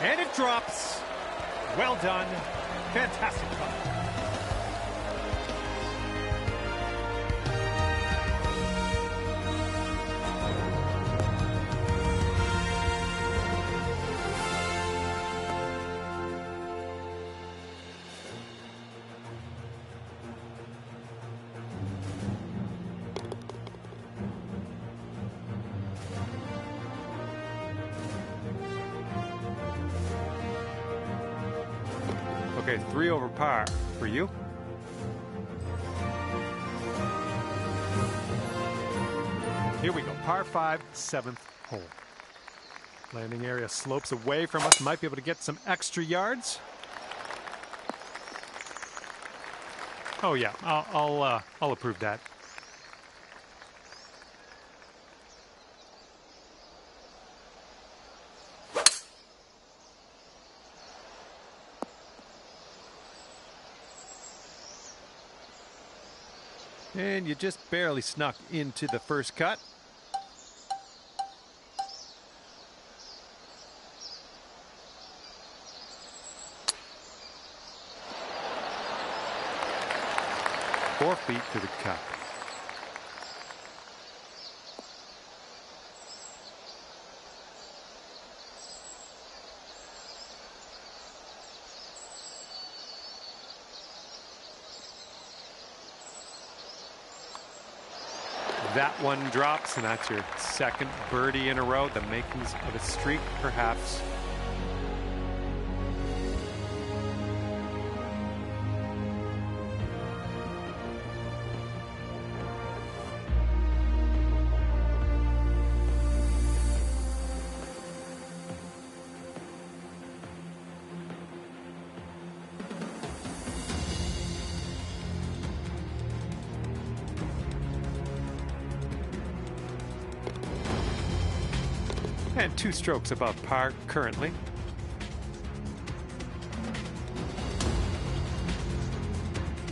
And it drops. Well done. Fantastic putt. Okay, 3 over par for you. Here we go, par 5, 7th hole. Landing area slopes away from us. Might be able to get some extra yards. Oh yeah, I'll approve that. And you just barely snuck into the first cut. Four feet to the cup. That one drops, and that's your second birdie in a row. The makings of a streak, perhaps. And 2 strokes above par currently.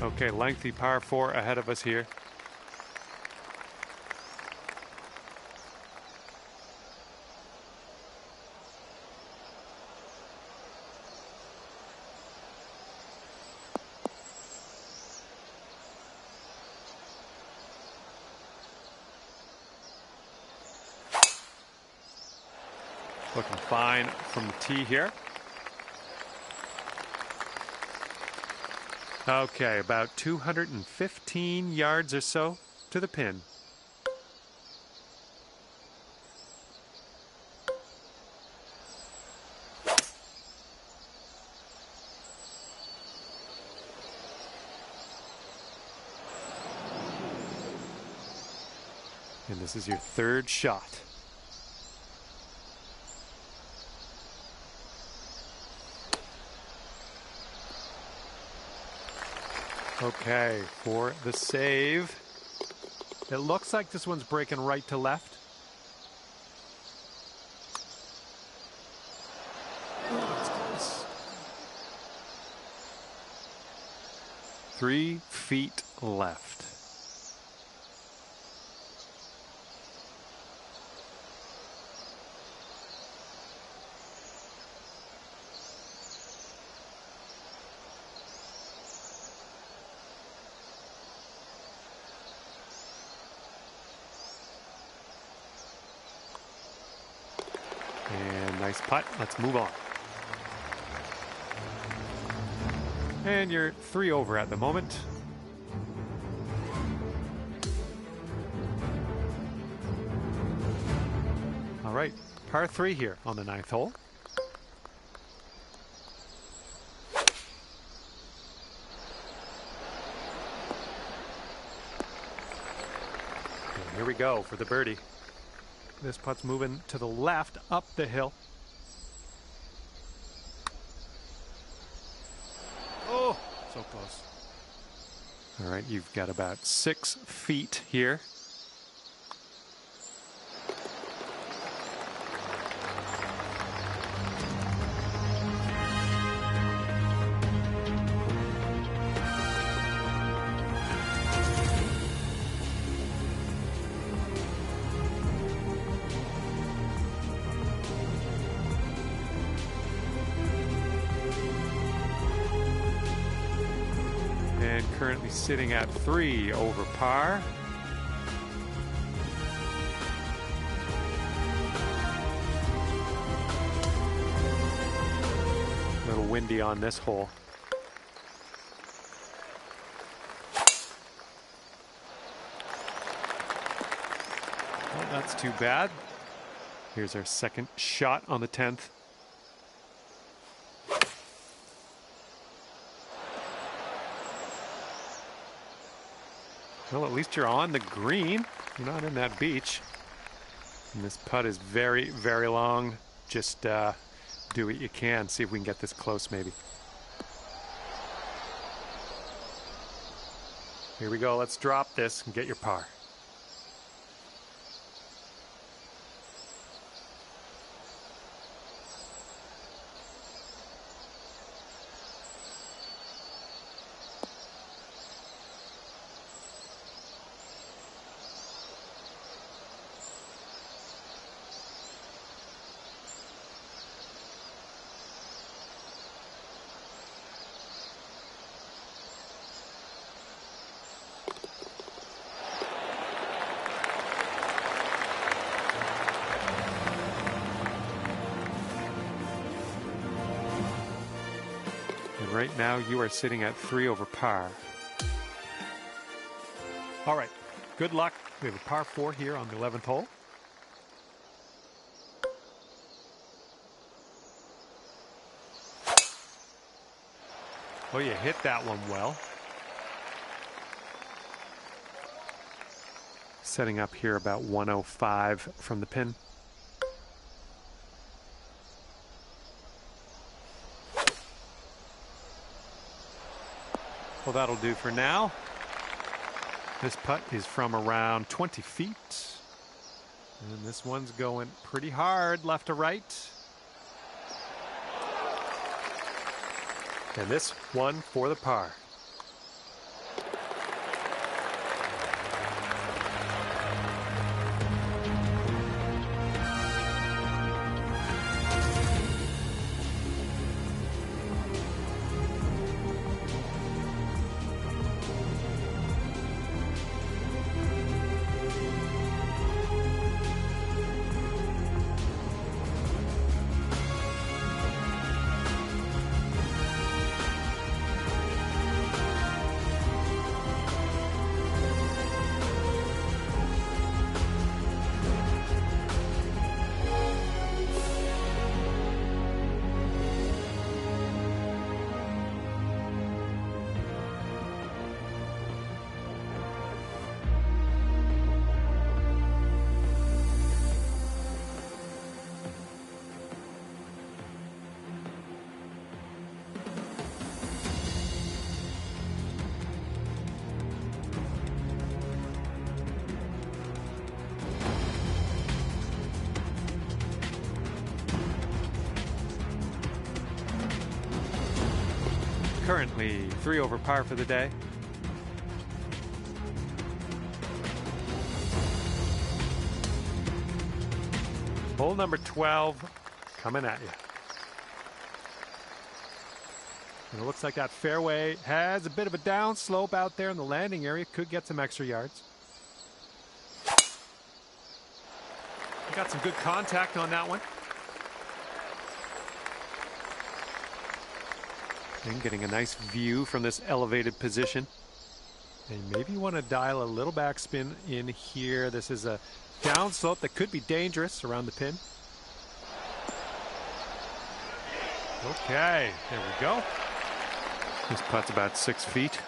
Okay, lengthy par 4 ahead of us here. Looking fine from the tee here. Okay, about 215 yards or so to the pin. And this is your third shot. Okay, for the save. It looks like this one's breaking right to left. That's close. 3 feet left. And nice putt. Let's move on. And you're 3 over at the moment. All right, par 3 here on the 9th hole. And here we go for the birdie. This putt's moving to the left up the hill. Oh, so close. All right, you've got about 6 feet here. And currently sitting at 3 over par. A little windy on this hole. Well, that's too bad. Here's our second shot on the 10th. Well, at least you're on the green. You're not in that beach. And this putt is very, very long. Just do what you can. See if we can get this close, maybe. Here we go. Let's drop this and get your par. Right now, you are sitting at 3 over par. All right, good luck. We have a par 4 here on the 11th hole. Oh, you hit that one well. Setting up here about 105 from the pin. Well, that'll do for now. This putt is from around 20 feet. And this one's going pretty hard left to right. And this one for the par. currently 3 over par for the day. Hole number 12 coming at you. And it looks like that fairway has a bit of a down slope out there in the landing area. Could get some extra yards. Got some good contact on that one. And getting a nice view from this elevated position. And maybe you want to dial a little backspin in here. This is a down slope that could be dangerous around the pin. Okay, there we go. This putt's about 6 feet.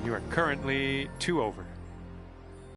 You are currently 2 over.